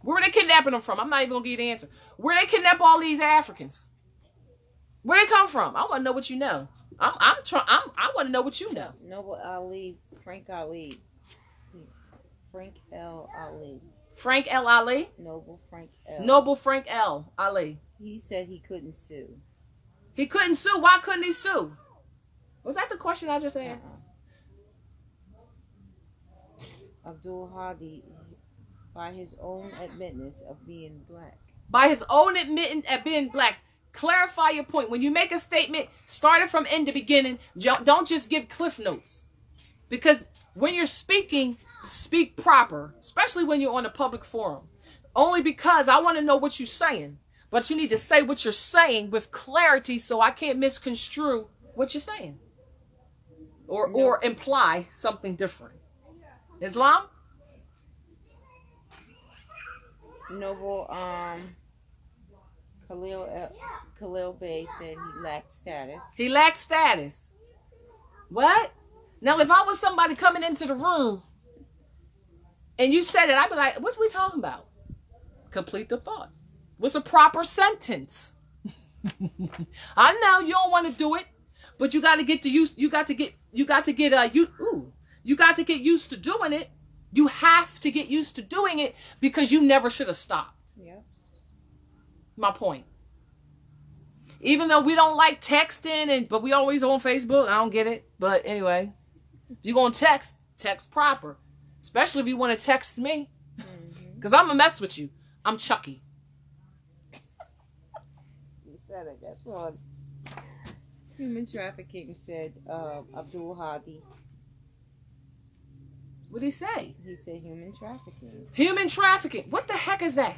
where were they kidnapping them from? I'm not even going to give you the answer. Where they kidnap all these Africans? Where they come from? I want to know what you know. I want to know what you know. Noble Ali, Frank Ali. Frank L. Ali. Frank L. Ali? Noble Frank L. Noble Frank L. Ali. He said he couldn't sue. He couldn't sue. Why couldn't he sue? Was that the question I just asked? Abdul Hadi, by his own admittance of being black. By his own admittance at being black. Clarify your point. When you make a statement, start it from end to beginning. Don't just give cliff notes. Because when you're speaking, speak proper. Especially when you're on a public forum. Only because I want to know what you're saying. But you need to say what you're saying with clarity so I can't misconstrue what you're saying. Or imply something different. Islam? Noble, Khalil Bey said he lacked status. He lacked status. What? Now, if I was somebody coming into the room and you said it, I'd be like, what we talking about? Complete the thought. What's a proper sentence? I know you don't want to do it, but you got to get used to doing it. You have to get used to doing it because you never should have stopped. Yeah. My point. Even though we don't like texting, but we always on Facebook. I don't get it. But anyway, if you're going to text proper. Especially if you want to text me. Because I'm going to mess with you. I'm Chucky. You said it. That's wrong. Human trafficking, said Abdul Hadi. What did he say? He said human trafficking. Human trafficking. What the heck is that?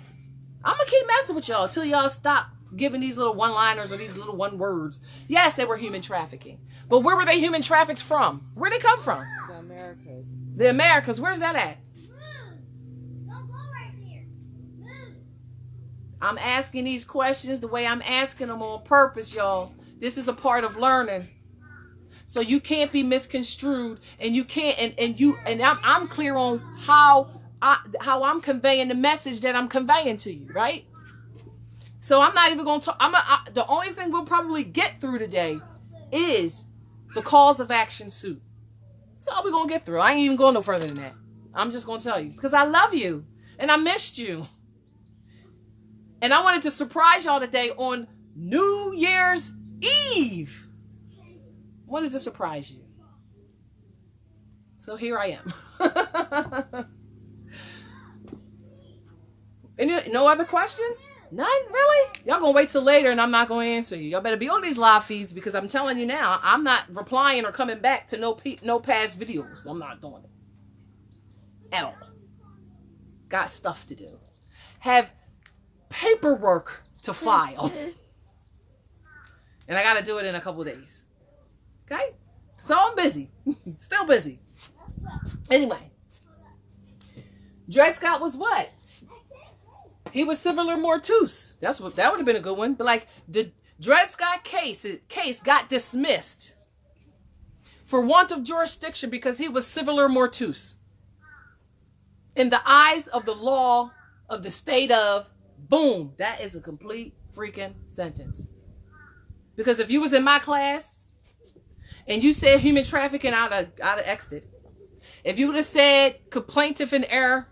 I'm going to keep messing with y'all until y'all stop giving these little one-liners or these little one words. Yes, they were human trafficking. But where were they human trafficked from? Where'd they come from? The Americas. The Americas. Where's that at? Don't go right there. I'm asking these questions the way I'm asking them on purpose, y'all. This is a part of learning. So you can't be misconstrued, and you can't, and I'm clear on how I'm conveying the message that I'm conveying to you, right? So I'm not even going to talk. The only thing we'll probably get through today is the cause of action suit. That's all we're going to get through. I ain't even going no further than that. I'm just going to tell you because I love you and I missed you. And I wanted to surprise y'all today on New Year's Eve. Wanted to surprise you. So here I am. No other questions? None? Really? Y'all gonna wait till later and I'm not gonna answer you. Y'all better be on these live feeds because I'm telling you now, I'm not replying or coming back to no past videos. I'm not doing it. At all. Got stuff to do. Have paperwork to file. And I gotta do it in a couple of days. Okay? So I'm busy. Still busy. Anyway. Dred Scott was what? He was civiler mortuus. That would have been a good one. But like the Dred Scott case got dismissed for want of jurisdiction because he was civiler mortuus. In the eyes of the law of the state of, boom, that is a complete freaking sentence. Because if you was in my class and you said human trafficking, I'd have X'd it. If you would have said plaintiff in error,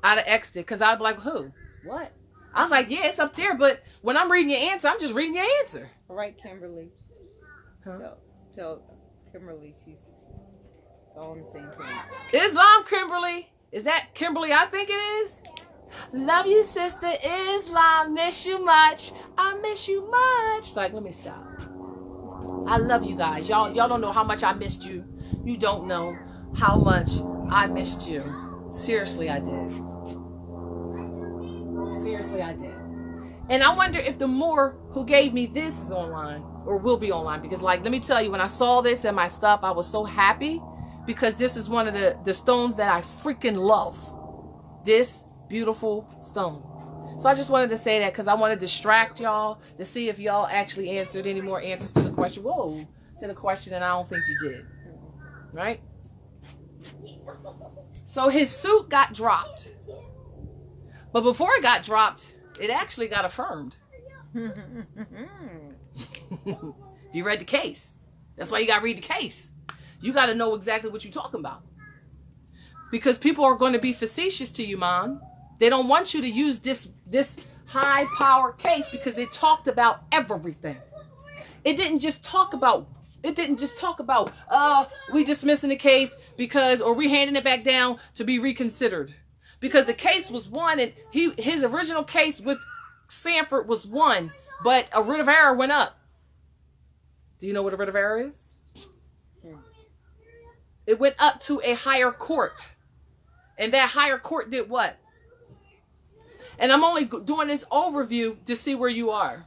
I'd have X'd it. Because I'd be like, who? What? I was like, yeah, it's up there. But when I'm reading your answer, I'm just reading your answer. All right, Kimberly. Huh? Tell Kimberly she's all on the same page. Islam, Kimberly. Is that Kimberly I think it is? Love you, sister. Islam. Miss you much. I miss you much. It's like, let me stop. I love you guys. Y'all don't know how much I missed you. You don't know how much I missed you. Seriously, I did. Seriously, I did. And I wonder if the Moor who gave me this is online or will be online. Because, like, let me tell you, when I saw this and my stuff, I was so happy because this is one of the stones that I freaking love. This beautiful stone. So I just wanted to say that because I want to distract y'all to see if y'all actually answered any more answers to the question. Whoa, to the question, and I don't think you did. Right? So his suit got dropped. But before it got dropped, it actually got affirmed. You read the case. That's why you got to read the case. You got to know exactly what you're talking about. Because people are going to be facetious to you, Mom. They don't want you to use this high power case because it talked about everything. It didn't just talk about we dismissing the case because, or we handing it back down to be reconsidered. Because the case was won, and his original case with Sandford was won, but a writ of error went up. Do you know what a writ of error is? It went up to a higher court. And that higher court did what? And I'm only doing this overview to see where you are.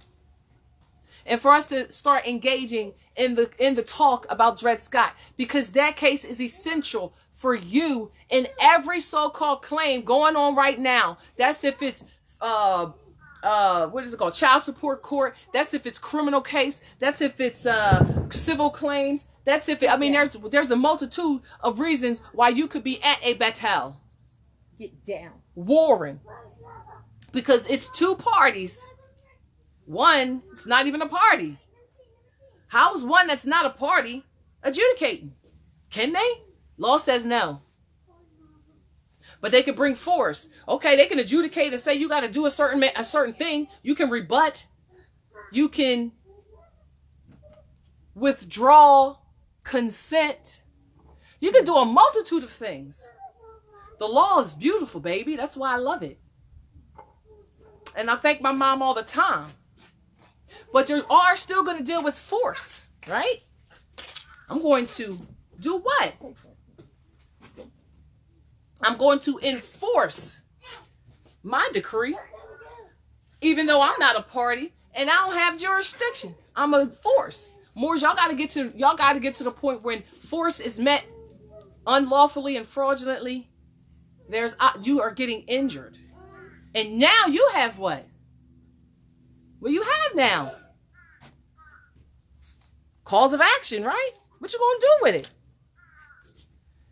And for us to start engaging in the talk about Dred Scott. Because that case is essential for you in every so-called claim going on right now. That's if it's what is it called? Child support court. That's if it's criminal case. That's if it's civil claims. That's if it, I mean, there's a multitude of reasons why you could be at a battle. Get down. Warring. Because it's two parties. One, it's not even a party. How is one that's not a party adjudicating? Can they? Law says no. But they can bring force. Okay, they can adjudicate and say you got to do a certain thing. You can rebut. You can withdraw consent. You can do a multitude of things. The law is beautiful, baby. That's why I love it. And I thank my mom all the time. But you are still going to deal with force, right? I'm going to do what? I'm going to enforce my decree, even though I'm not a party and I don't have jurisdiction. I'm a force. More, y'all got to get to the point when force is met unlawfully and fraudulently. You are getting injured, and now you have what? Well, you have now cause of action, right? What you gonna do with it?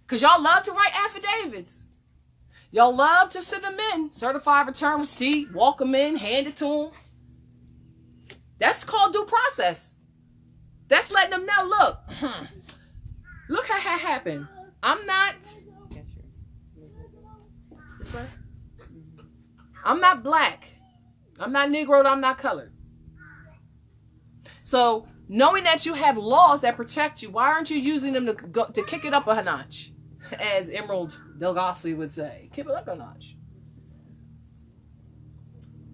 Because y'all love to write affidavits. Y'all love to send them in, certified return receipt, walk them in, hand it to them. That's called due process. That's letting them know, look how that happened. I'm not, this way? I'm not black. I'm not Negro, I'm not colored. So, knowing that you have laws that protect you, why aren't you using them to kick it up a notch? As Emerald Delgassi would say, kick it up a notch.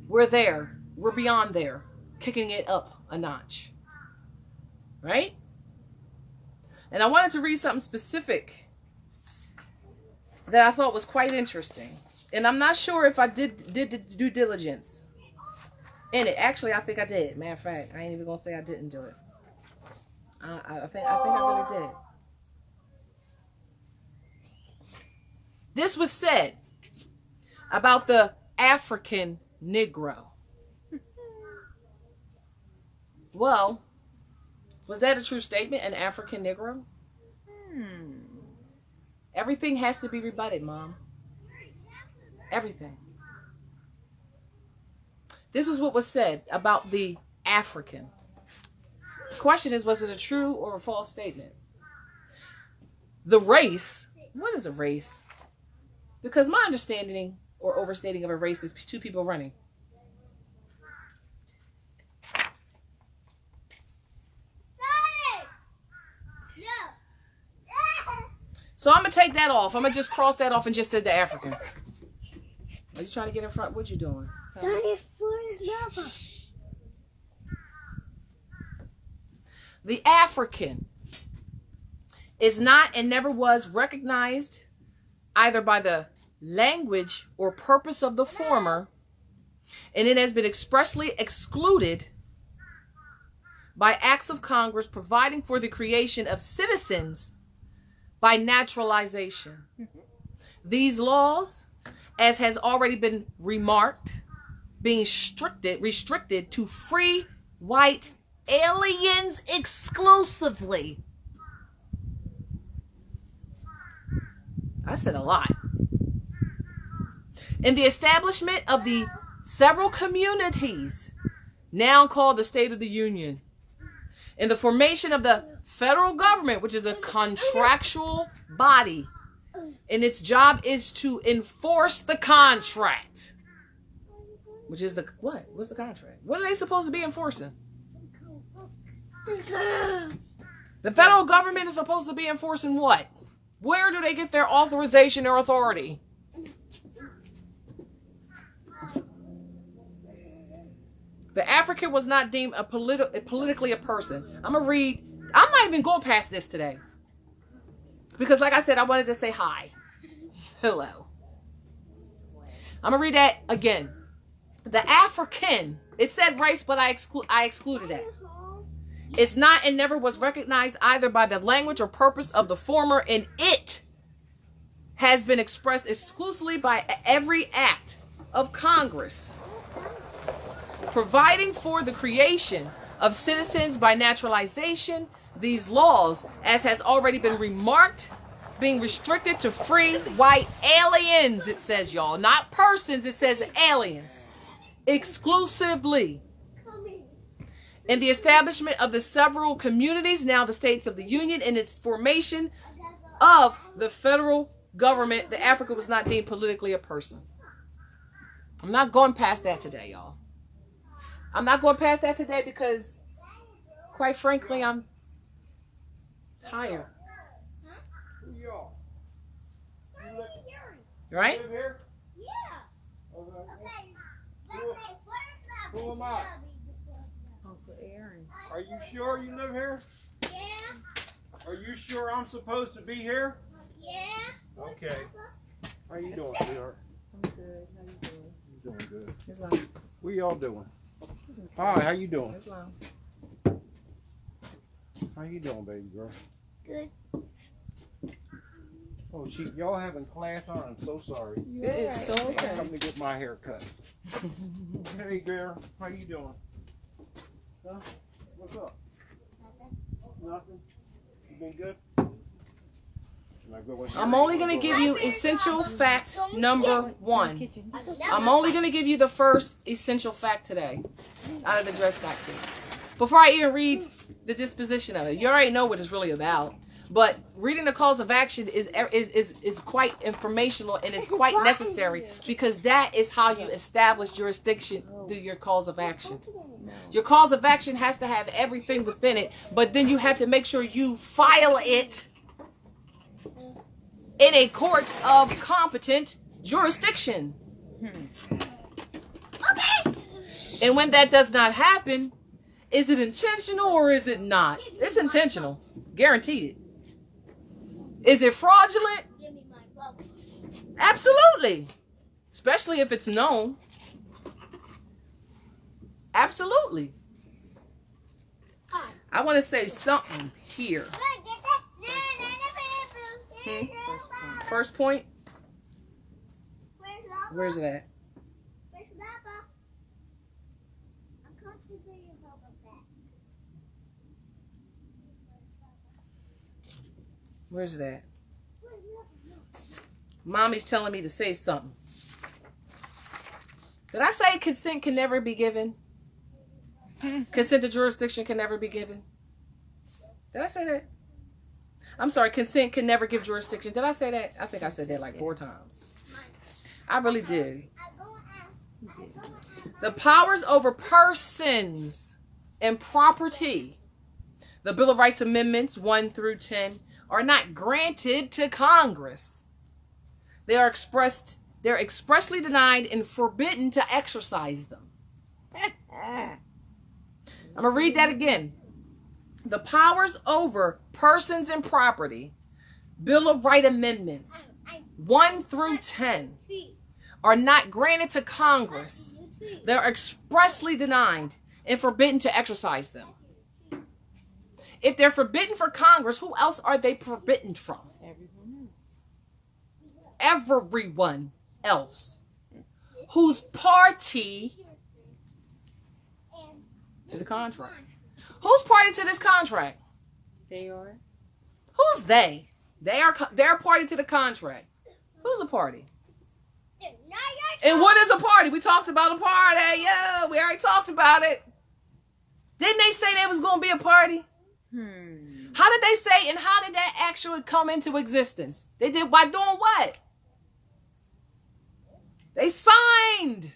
We're there. We're beyond there. Kicking it up a notch. Right? And I wanted to read something specific that I thought was quite interesting. And I'm not sure if I did the due diligence in it. Actually, I think I did. Matter of fact, I ain't even going to say I didn't do it. I think I really did. This was said about the African Negro. Well, was that a true statement, an African Negro? Everything has to be rebutted, Mom. Everything. This is what was said about the African. The question is, was it a true or a false statement? The race. What is a race? Because my understanding or overstating of a race is two people running. So I'm going to take that off. I'm going to just cross that off and just say the African. Are you trying to get in front? What you doing? The African is not and never was recognized either by the language or purpose of the former, and it has been expressly excluded by acts of Congress providing for the creation of citizens by naturalization. These laws, as has already been remarked, being restricted to free white aliens exclusively. I said a lot. In the establishment of the several communities now called the State of the Union, in the formation of the federal government, which is a contractual body and its job is to enforce the contract. Which is the what? What's the contract? What are they supposed to be enforcing? The federal government is supposed to be enforcing what? Where do they get their authorization or authority? The African was not deemed politically a person. I'm going to read. I'm not even going past this today. Because like I said, I wanted to say hi. Hello. I'm going to read that again. The African. It said race, but I excluded that. It's not and never was recognized either by the language or purpose of the former, and it has been expressed exclusively by every act of Congress, providing for the creation of citizens by naturalization. These laws, as has already been remarked, being restricted to free white aliens, it says, y'all, not persons, it says aliens, exclusively. In the establishment of the several communities, now the states of the Union, in its formation of the federal government, the African was not deemed politically a person. I'm not going past that today, y'all. I'm not going past that today because, quite frankly, I'm tired. Right? Yeah. Okay. Who am I? Uncle Aaron. Are you sure you live here? Yeah. Are you sure I'm supposed to be here? Yeah. Okay. How you doing, sweetheart? I'm good. How you doing? You doing good. Islam. What y'all doing? Hi, how you doing? Islam. How you doing, baby girl? Good. Oh, y'all having class on? I'm so sorry. It is so I'm okay. coming to get my hair cut. Hey, girl. How you doing? Huh? What's up? Nothing. You been good? I'm only going to give you essential fact number 1. I'm only going to give you the first essential fact today out of the Dred Scott case. Before I even read the disposition of it, you already know what it's really about. But reading the cause of action is quite informational and it's quite necessary because that is how you establish jurisdiction through your cause of action. Your cause of action has to have everything within it, but then you have to make sure you file it in a court of competent jurisdiction. Okay. And when that does not happen, is it intentional or is it not? It's intentional. Guaranteed. Is it fraudulent? Give me my bubble. Absolutely. Especially if it's known. Absolutely. I want to say something here. First point. Where's it at? Where's it at? Mommy's telling me to say something. Did I say consent can never be given? Consent to jurisdiction can never be given? Did I say that? I'm sorry, consent can never give jurisdiction. Did I say that? I think I said that like 4 times. I really did. The powers over persons and property. The Bill of Rights Amendments 1 through 10 are not granted to Congress. They are they're expressly denied and forbidden to exercise them. I'm going to read that again. The powers over persons and property, Bill of Rights Amendments 1 through 10 are not granted to Congress. They're expressly denied and forbidden to exercise them. If they're forbidden for Congress, who else are they forbidden from? Everyone else. Who's party to the contract? Who's party to this contract? They are. Who's they? They're party to the contract. Who's a party? And what is a party? We talked about a party. Yeah, we already talked about it. Didn't they say there was going to be a party? How did they say, and how did that actually come into existence? They did by doing what? They signed.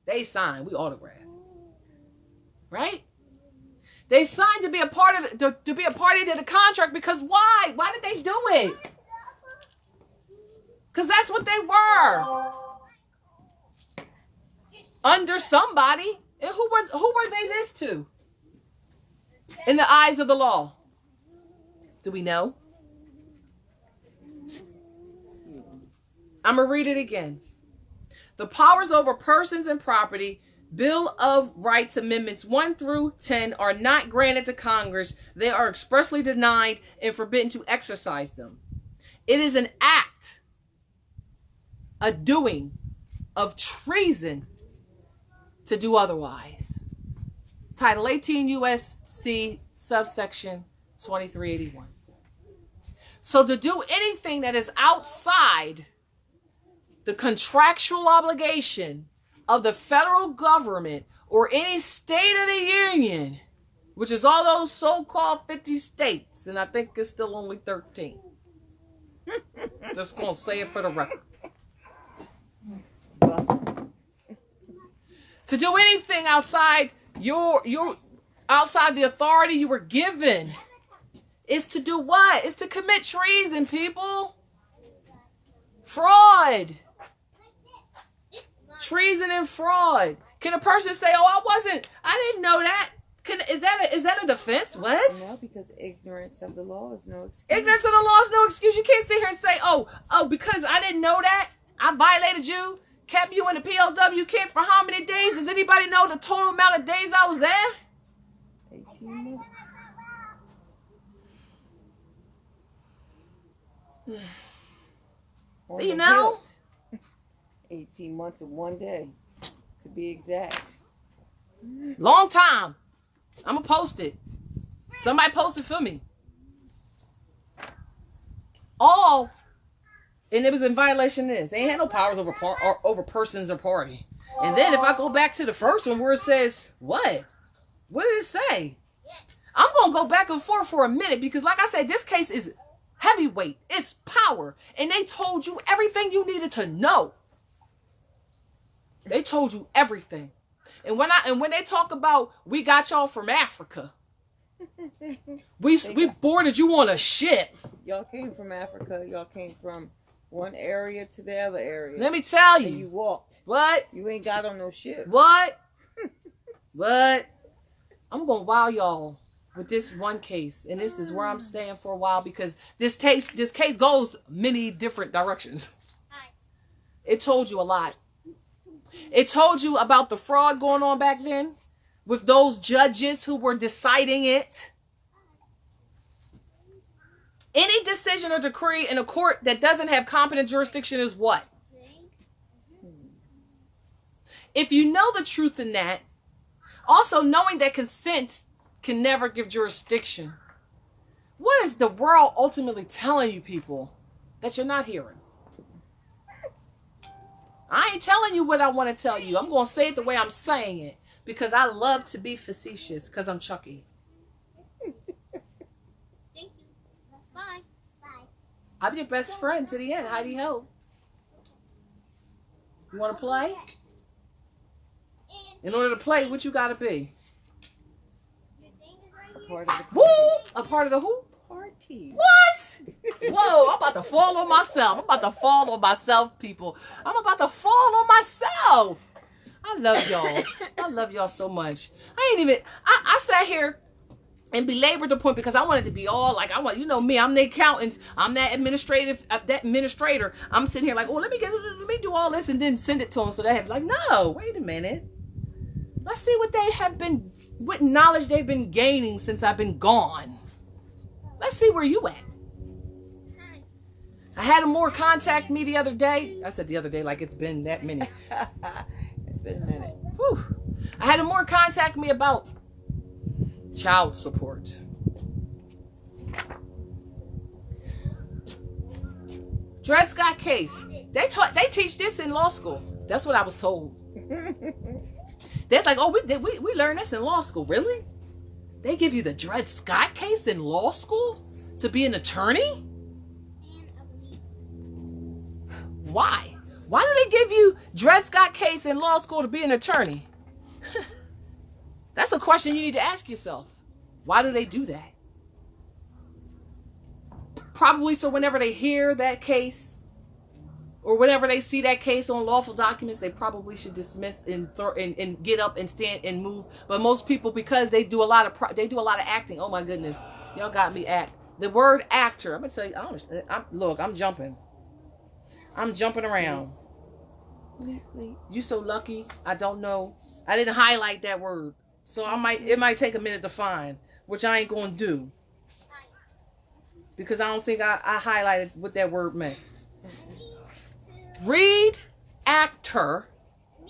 They signed. We autographed. Right? They signed to be a part of to be a party to the contract because why? Why did they do it? Because that's what they were. Under somebody. And who were they this to? In the eyes of the law. Do we know? I'm going to read it again. The powers over persons and property, Bill of Rights Amendments 1 through 10 are not granted to Congress. They are expressly denied and forbidden to exercise them. It is an act, a doing of treason to do otherwise. Title 18 U.S.C. subsection 2381. So to do anything that is outside the contractual obligation of the federal government or any state of the union, which is all those so-called 50 states, and I think it's still only 13. Just gonna say it for the record. To do anything outside outside the authority you were given is to do what? It's to commit treason, people. Fraud. Treason and fraud. Can a person say, "Oh, I didn't know that"? Is that a defense? What? No, because ignorance of the law is no excuse. Ignorance of the law is no excuse. You can't sit here and say, "Oh, because I didn't know that, I violated you, kept you in the POW camp for how many days?" Does anybody know the total amount of days I was there? 18 months. You know? 18 months and 1 day, to be exact. Long time. I'm going to post it. Somebody post it for me. And it was in violation of this. They ain't had no powers over persons or party. And then if I go back to the first one where it says, what? What did it say? I'm going to go back and forth for a minute because like I said, this case is heavyweight. It's power. And they told you everything you needed to know. They told you everything. And when they talk about we got y'all from Africa, we boarded you on a ship. Y'all came from Africa. Y'all came from one area to the other area. Let me tell you. And you walked. What? You ain't got on no ship. What? What? I'm going to wow y'all with this one case. And this is where I'm staying for a while because this case goes many different directions. It told you a lot. It told you about the fraud going on back then with those judges who were deciding it. Any decision or decree in a court that doesn't have competent jurisdiction is what? If you know the truth in that, also knowing that consent can never give jurisdiction, what is the world ultimately telling you people that you're not hearing? I ain't telling you what I want to tell you. I'm going to say it the way I'm saying it because I love to be facetious because I'm Chucky. Thank you. Bye. Bye. I'm your best friend to the end. Heidi Ho. You want to play? In order to play, what you got to be? A part of the Woo! A part of the who? party. What? Whoa, I'm about to fall on myself. I'm about to fall on myself, people. I'm about to fall on myself. I love y'all. I love y'all so much. I sat here and belabored the point because I wanted to be all like, you know me, I'm the accountant. I'm that administrator. I'm sitting here like, oh, let me do all this and then send it to them. So they have like, no, wait a minute. Let's see what knowledge they've been gaining since I've been gone. Let's see where you at. I had Amor contact me the other day. I said the other day like it's been that minute. It's been a minute. Whew. I had Amor contact me about child support. Dred Scott case. They teach this in law school. That's what I was told. That's like, oh, we learned this in law school. Really? They give you the Dred Scott case in law school to be an attorney? Why? Why do they give you Dred Scott case in law school to be an attorney? That's a question you need to ask yourself. Why do they do that? Probably so whenever they hear that case, or whenever they see that case on lawful documents, they probably should dismiss and get up and stand and move. But most people, because they do a lot of acting. Oh my goodness, y'all got me the word actor. I'm gonna tell you. Look, I'm jumping around. You so lucky. I don't know. I didn't highlight that word, so it might take a minute to find, which I ain't gonna do, because I don't think I highlighted what that word meant. Read actor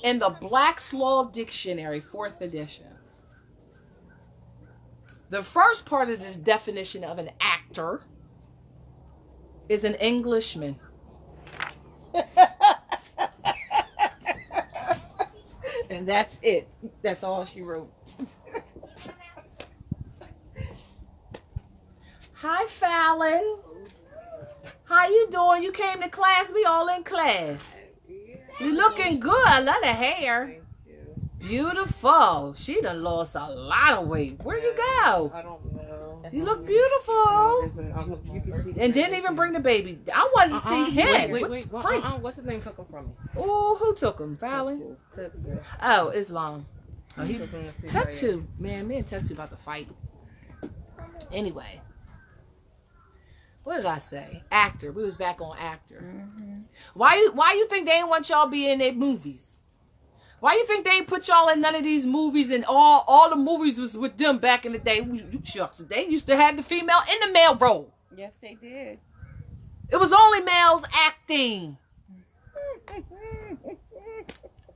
in the Black's Law Dictionary, 4th edition. The first part of this definition of an actor is an Englishman. And that's it. That's all she wrote. Hi, Fallon. How you doing? You came to class? We all in class. You looking good. I love the hair. Beautiful. She done lost a lot of weight. Where'd you go? I don't know. You look beautiful. You can see. And didn't even bring the baby. I wanted to see him. Wait. What's his name? Took him from me. Oh, who took him? Fallon? Oh, Islam. Oh, he Tep2. Man, me and Tep2 about to fight. Anyway. What did I say? Actor. We was back on actor. Mm-hmm. Why you think they ain't want y'all be in their movies? Why you think they ain't put y'all in none of these movies, and all the movies was with them back in the day? Shucks, they used to have the female in the male role. Yes, they did. It was only males acting.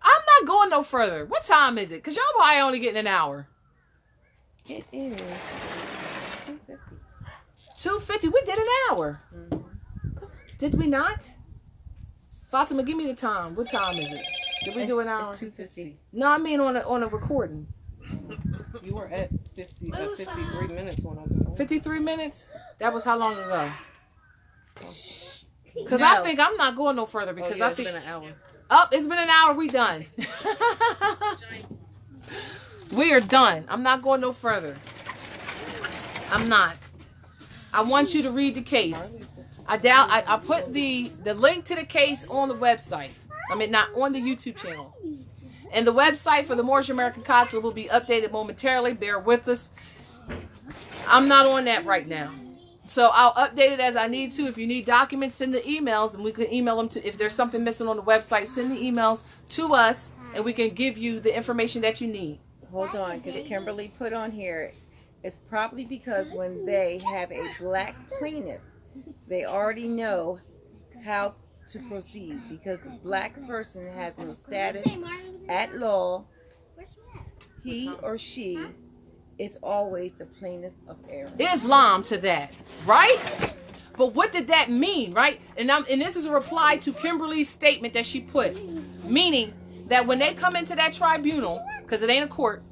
I'm not going no further. What time is it? Because y'all probably only getting an hour. It is 2:50. We did an hour. Mm-hmm. Did we not? Fatima, give me the time. What time is it? Did we do an hour? It's 2:50. No, I mean on a recording. You were at 53 minutes when I was 53 minutes? That was how long ago? Because I think I'm not going no further, because I think it's been an hour. Oh, it's been an hour. We done. We are done. I'm not going no further. I'm not. I want you to read the case. I put the link to the case on the website. I mean, not on the YouTube channel. And the website for the Moorish American Consul will be updated momentarily. Bear with us. I'm not on that right now. So I'll update it as I need to. If you need documents, send the emails, and we can email them to. If there's something missing on the website, send the emails to us, and we can give you the information that you need. Hold on, because Kimberly put on here, it's probably because when they have a black plaintiff, they already know how to proceed, because the black person has no status at law. He or she is always the plaintiff of error. Islam to that, right? But what did that mean, right? And this is a reply to Kimberly's statement that she put, meaning that when they come into that tribunal, because it ain't a court,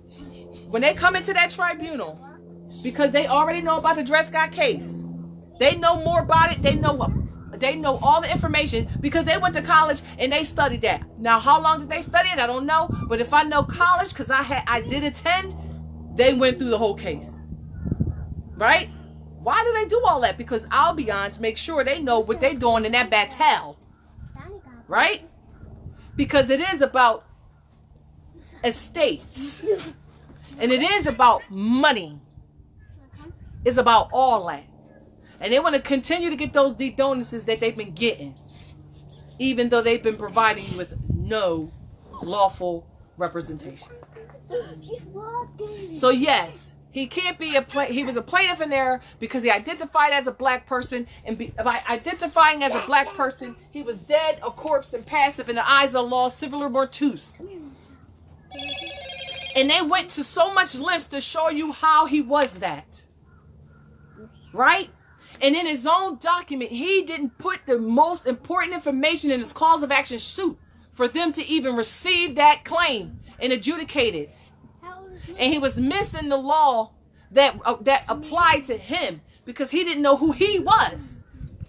when they come into that tribunal, because they already know about the Dred Scott case, they know more about it. They know all the information because they went to college and they studied that. Now, how long did they study it? I don't know. But if I know college, because I did attend, they went through the whole case. Right? Why do they do all that? Because I'll be honest, make sure they know what they're doing in that battle. Right? Because it is about estates. And it is about money. It's about all that. And they want to continue to get those deep bonuses that they've been getting, even though they've been providing you with no lawful representation. So yes, he can't be he was a plaintiff in error because he identified as a black person, and by identifying as a black person, he was dead, a corpse, and passive in the eyes of the law, civil mortuus. And they went to so much lengths to show you how he was that. Right? And in his own document, he didn't put the most important information in his cause of action suit for them to even receive that claim and adjudicate it. And he was missing the law that applied to him because he didn't know who he was.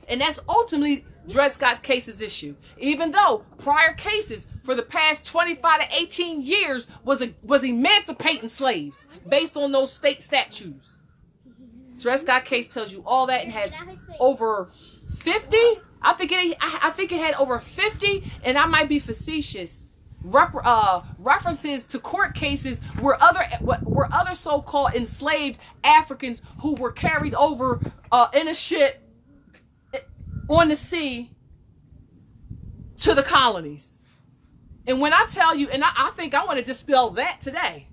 And that's ultimately Dred Scott's case's issue. Even though prior cases for the past 25 to 18 years was emancipating slaves based on those state statutes. Dred Scott case tells you all that and has over 50. I think it had over 50, and I might be facetious. References to court cases where other so-called enslaved Africans who were carried over in a ship on the sea to the colonies. And when I tell you, and I think I want to dispel that today.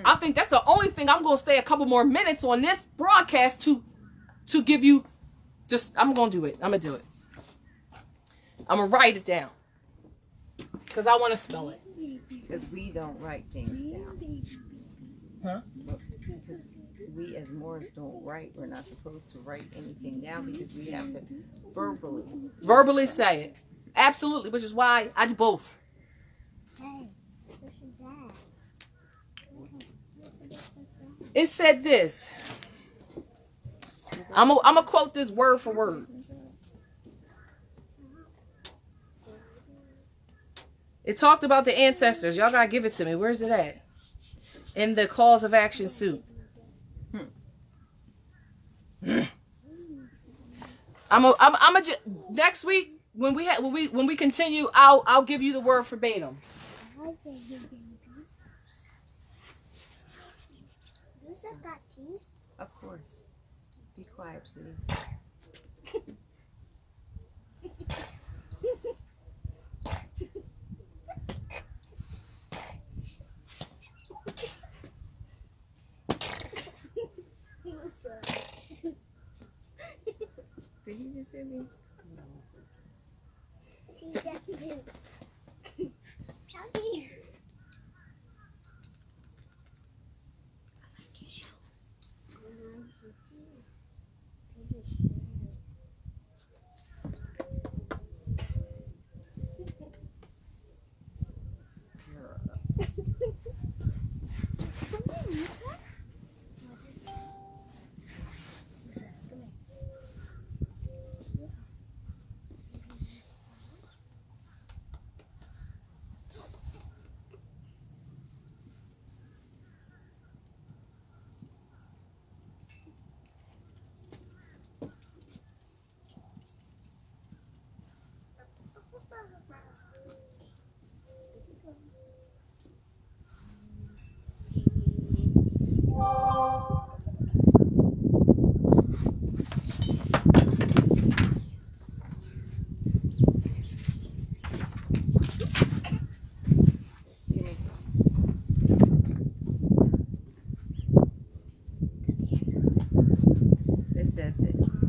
I think that's the only thing I'm going to stay a couple more minutes on this broadcast to give you. Just I'm going to do it. I'm going to do it. I'm going to write it down. Because I want to spell it. Because we don't write things down. Huh? Because we as Moors don't write. We're not supposed to write anything down because we have to verbally say it. Absolutely, which is why I do both. It said this. I'm gonna quote this word for word. It talked about the ancestors. Y'all gotta give it to me. Where's it at? In the cause of action suit. Next week when we continue, I'll give you the word verbatim. Of course. Be quiet, please. Did you just hit me? No. See, that's him. Come here. I like your shoes.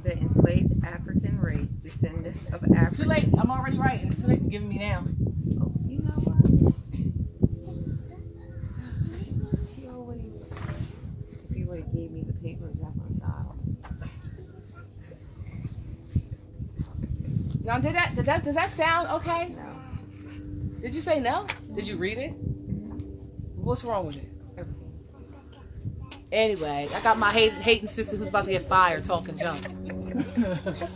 The enslaved African race, descendants of Africans. Too late. I'm already writing. It's too late to give me now. Oh, you know what? She always. If you would have gave me the papers, I would have got them. Now, does that sound okay? No. Did you say no? Did you read it? What's wrong with it? Everything. Anyway, I got my hating sister who's about to get fired talking junk.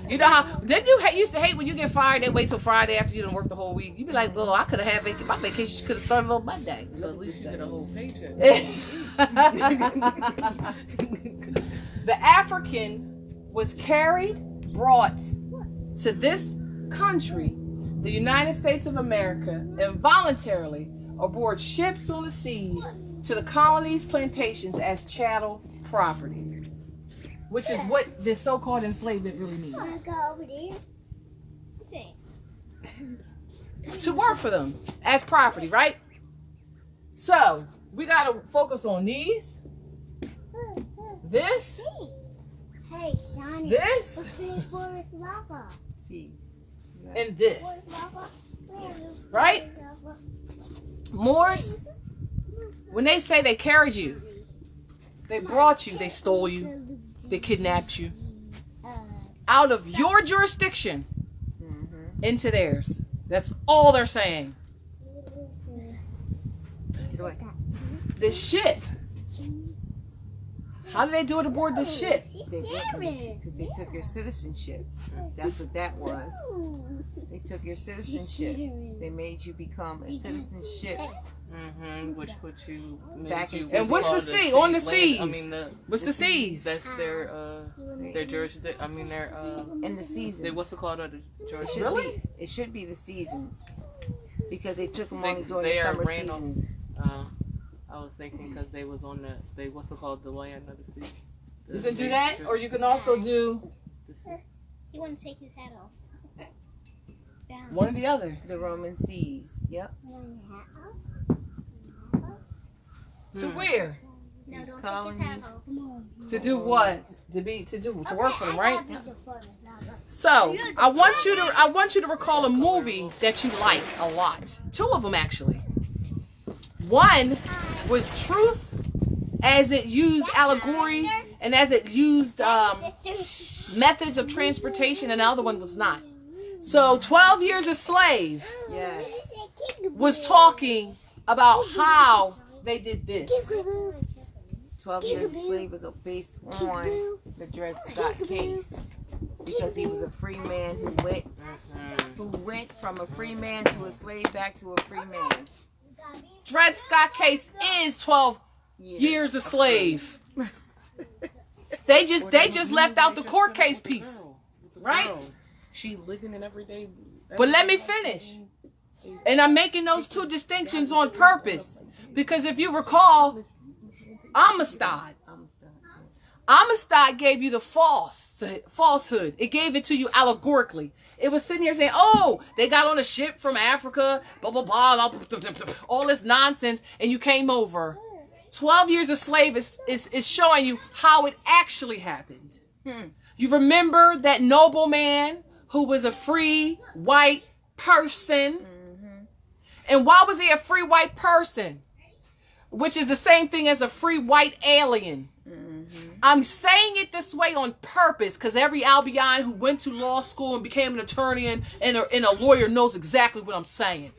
You know how, didn't you used to hate when you get fired, they wait till Friday after you done worked the whole week? You be like, well, I could have had my vacation could have started on Monday. So at least you get a whole paycheck. The African was carried, brought to this country, the United States of America, involuntarily aboard ships on the seas to the colonies, plantations as chattel property. Which is what this so-called enslavement really means. I go over there. To work for them as property, right? So, we got to focus on these. This. Hey, Johnny. This. See. And this. Right? Moors, when they say they carried you, they brought you, they stole you, they kidnapped you out of your jurisdiction into theirs. That's all they're saying. The ship How did they do it aboard this ship? She's They Sharon. didn't, because they took your citizenship. That's what that was. They took your citizenship. They made you become a citizenship. Which put you Back made you into And what's the called sea? a On the land- seas. I mean What's the seas? that's their jurisdiction. I mean their In the seasons. what's it called? The It jurisdiction. should Really? be. It should be the seasons, because they took them They- only during they the are summer random. seasons. I was thinking because they was on the what's it called, the land of the sea. You can do that, or you can also do The sea. He want to take his hat off. Down. one or the other. The Roman seas. Yep. Want your hat off? To where? No, These don't take his hat colonies. off. Come on. To do what? To work for them, right? I gotta be the first. So I want you to recall a movie that you like a lot. Two of them actually. One was Truth, as it used allegory and as it used methods of transportation, and the other one was not. So 12 Years a Slave Yes. was talking about how they did this. 12 Years a Slave was based on the Dred Scott case, because he was a free man who went from a free man to a slave back to a free man. Dred Scott case is 12 Years a Slave. They just left out the court case piece, right? She living in everyday. But let me finish. And I'm making those two distinctions on purpose, because if you recall, Amistad gave you the falsehood. It gave it to you allegorically. It was sitting here saying, oh, they got on a ship from Africa, blah, blah, blah, all this nonsense, and you came over. 12 Years a Slave is showing you how it actually happened. You remember that nobleman who was a free white person? And why was he a free white person? Which is the same thing as a free white alien. I'm saying it this way on purpose because every Albion who went to law school and became an attorney and a lawyer knows exactly what I'm saying.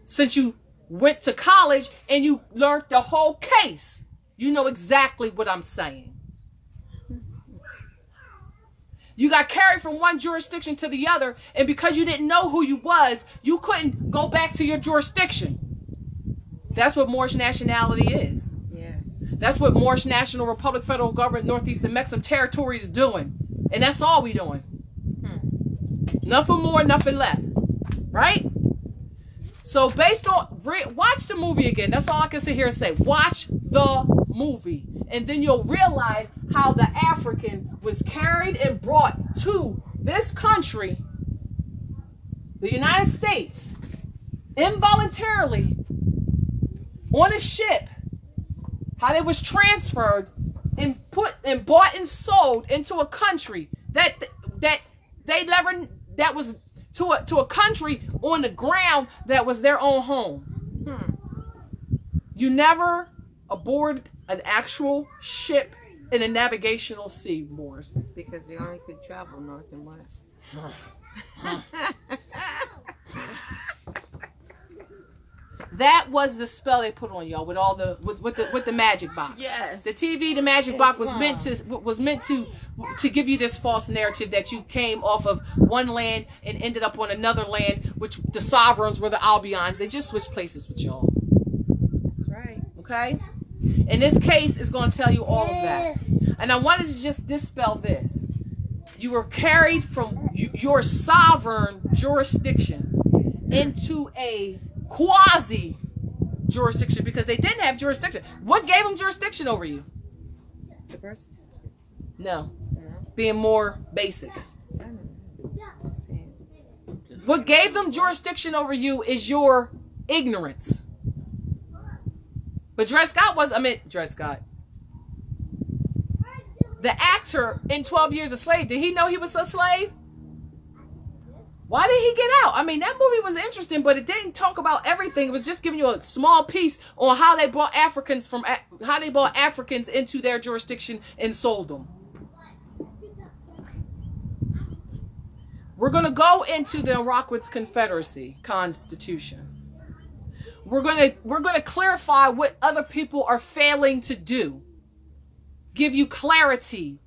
Since you went to college and you learned the whole case, you know exactly what I'm saying. You got carried from one jurisdiction to the other, and because you didn't know who you was, you couldn't go back to your jurisdiction. That's what Moorish nationality is. Yes. That's what Moorish National Republic, Federal Government, Northeast and Mexican Territory is doing. And that's all we doing. Nothing more, nothing less. Right? So based on, watch the movie again. That's all I can sit here and say. Watch the movie. And then you'll realize how the African was carried and brought to this country, the United States, involuntarily on a ship. How they was transferred and put and bought and sold into a country that was to a country on the ground that was their own home. You never aboard an actual ship in a navigational sea, Moors. Because they only could travel north and west. That was the spell they put on y'all with all the with the magic box. Yes. The TV, the magic box was meant to give you this false narrative that you came off of one land and ended up on another land, which the sovereigns were the Albions. They just switched places with y'all. That's right. Okay? And this case is going to tell you all of that. And I wanted to just dispel this. You were carried from your sovereign jurisdiction into a quasi jurisdiction because they didn't have jurisdiction. What gave them jurisdiction over you? The birth. No. No. Being more basic. I know. Saying. What gave them jurisdiction over you is your ignorance. But Dred Scott. The actor in 12 Years a Slave, did he know he was a slave? Why did he get out? I mean, that movie was interesting, but it didn't talk about everything. It was just giving you a small piece on how they brought Africans into their jurisdiction and sold them. We're going to go into the Rockwood's Confederacy Constitution. We're going to clarify what other people are failing to do. give you clarity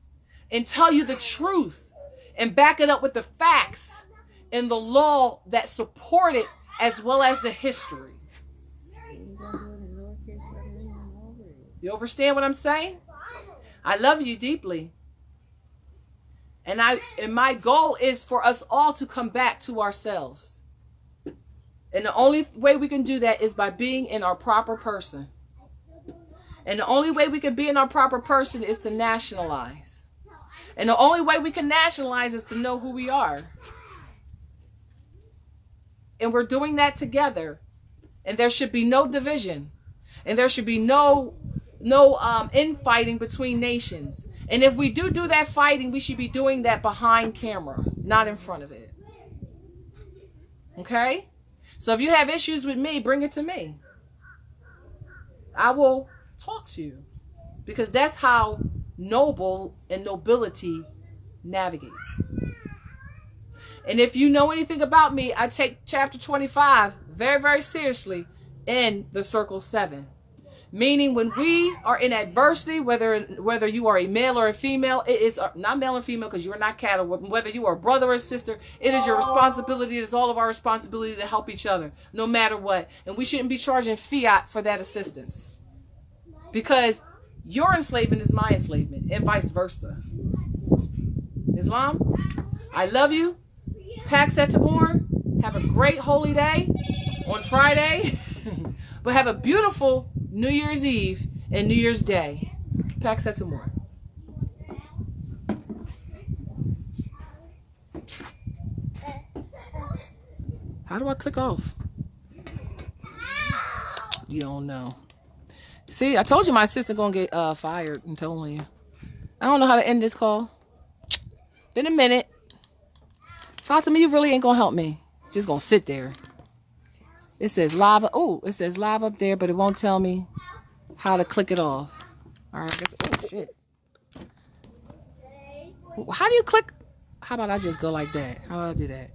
and tell you the truth and back it up with the facts and the law that support it as well as the history. You understand what I'm saying? I love you deeply. And my goal is for us all to come back to ourselves. And the only way we can do that is by being in our proper person. And the only way we can be in our proper person is to nationalize. And the only way we can nationalize is to know who we are. And we're doing that together. And there should be no division. And there should be no infighting between nations. And if we do that fighting, we should be doing that behind camera, not in front of it. Okay? So if you have issues with me, bring it to me. I will talk to you. Because that's how noble and nobility navigates. And if you know anything about me, I take chapter 25 very, very seriously in the circle 7. Meaning when we are in adversity, whether you are a male or a female, it is not male and female because you are not cattle. Whether you are a brother or a sister, it is your responsibility. It is all of our responsibility to help each other, no matter what. And we shouldn't be charging fiat for that assistance. Because your enslavement is my enslavement and vice versa. Islam, I love you. Pax et Amor. Have a great holy day on Friday. But have a beautiful New Year's Eve and New Year's Day. Pax et Amor. How do I click off? You don't know. See, I told you my sister gonna get fired. I'm telling you. I don't know how to end this call. Been a minute. Fatima, you really ain't gonna help me. Just gonna sit there. It says live. Oh, it says live up there, but it won't tell me how to click it off. All right, I guess. Oh shit. How do you click? How about I just go like that? How do I do that?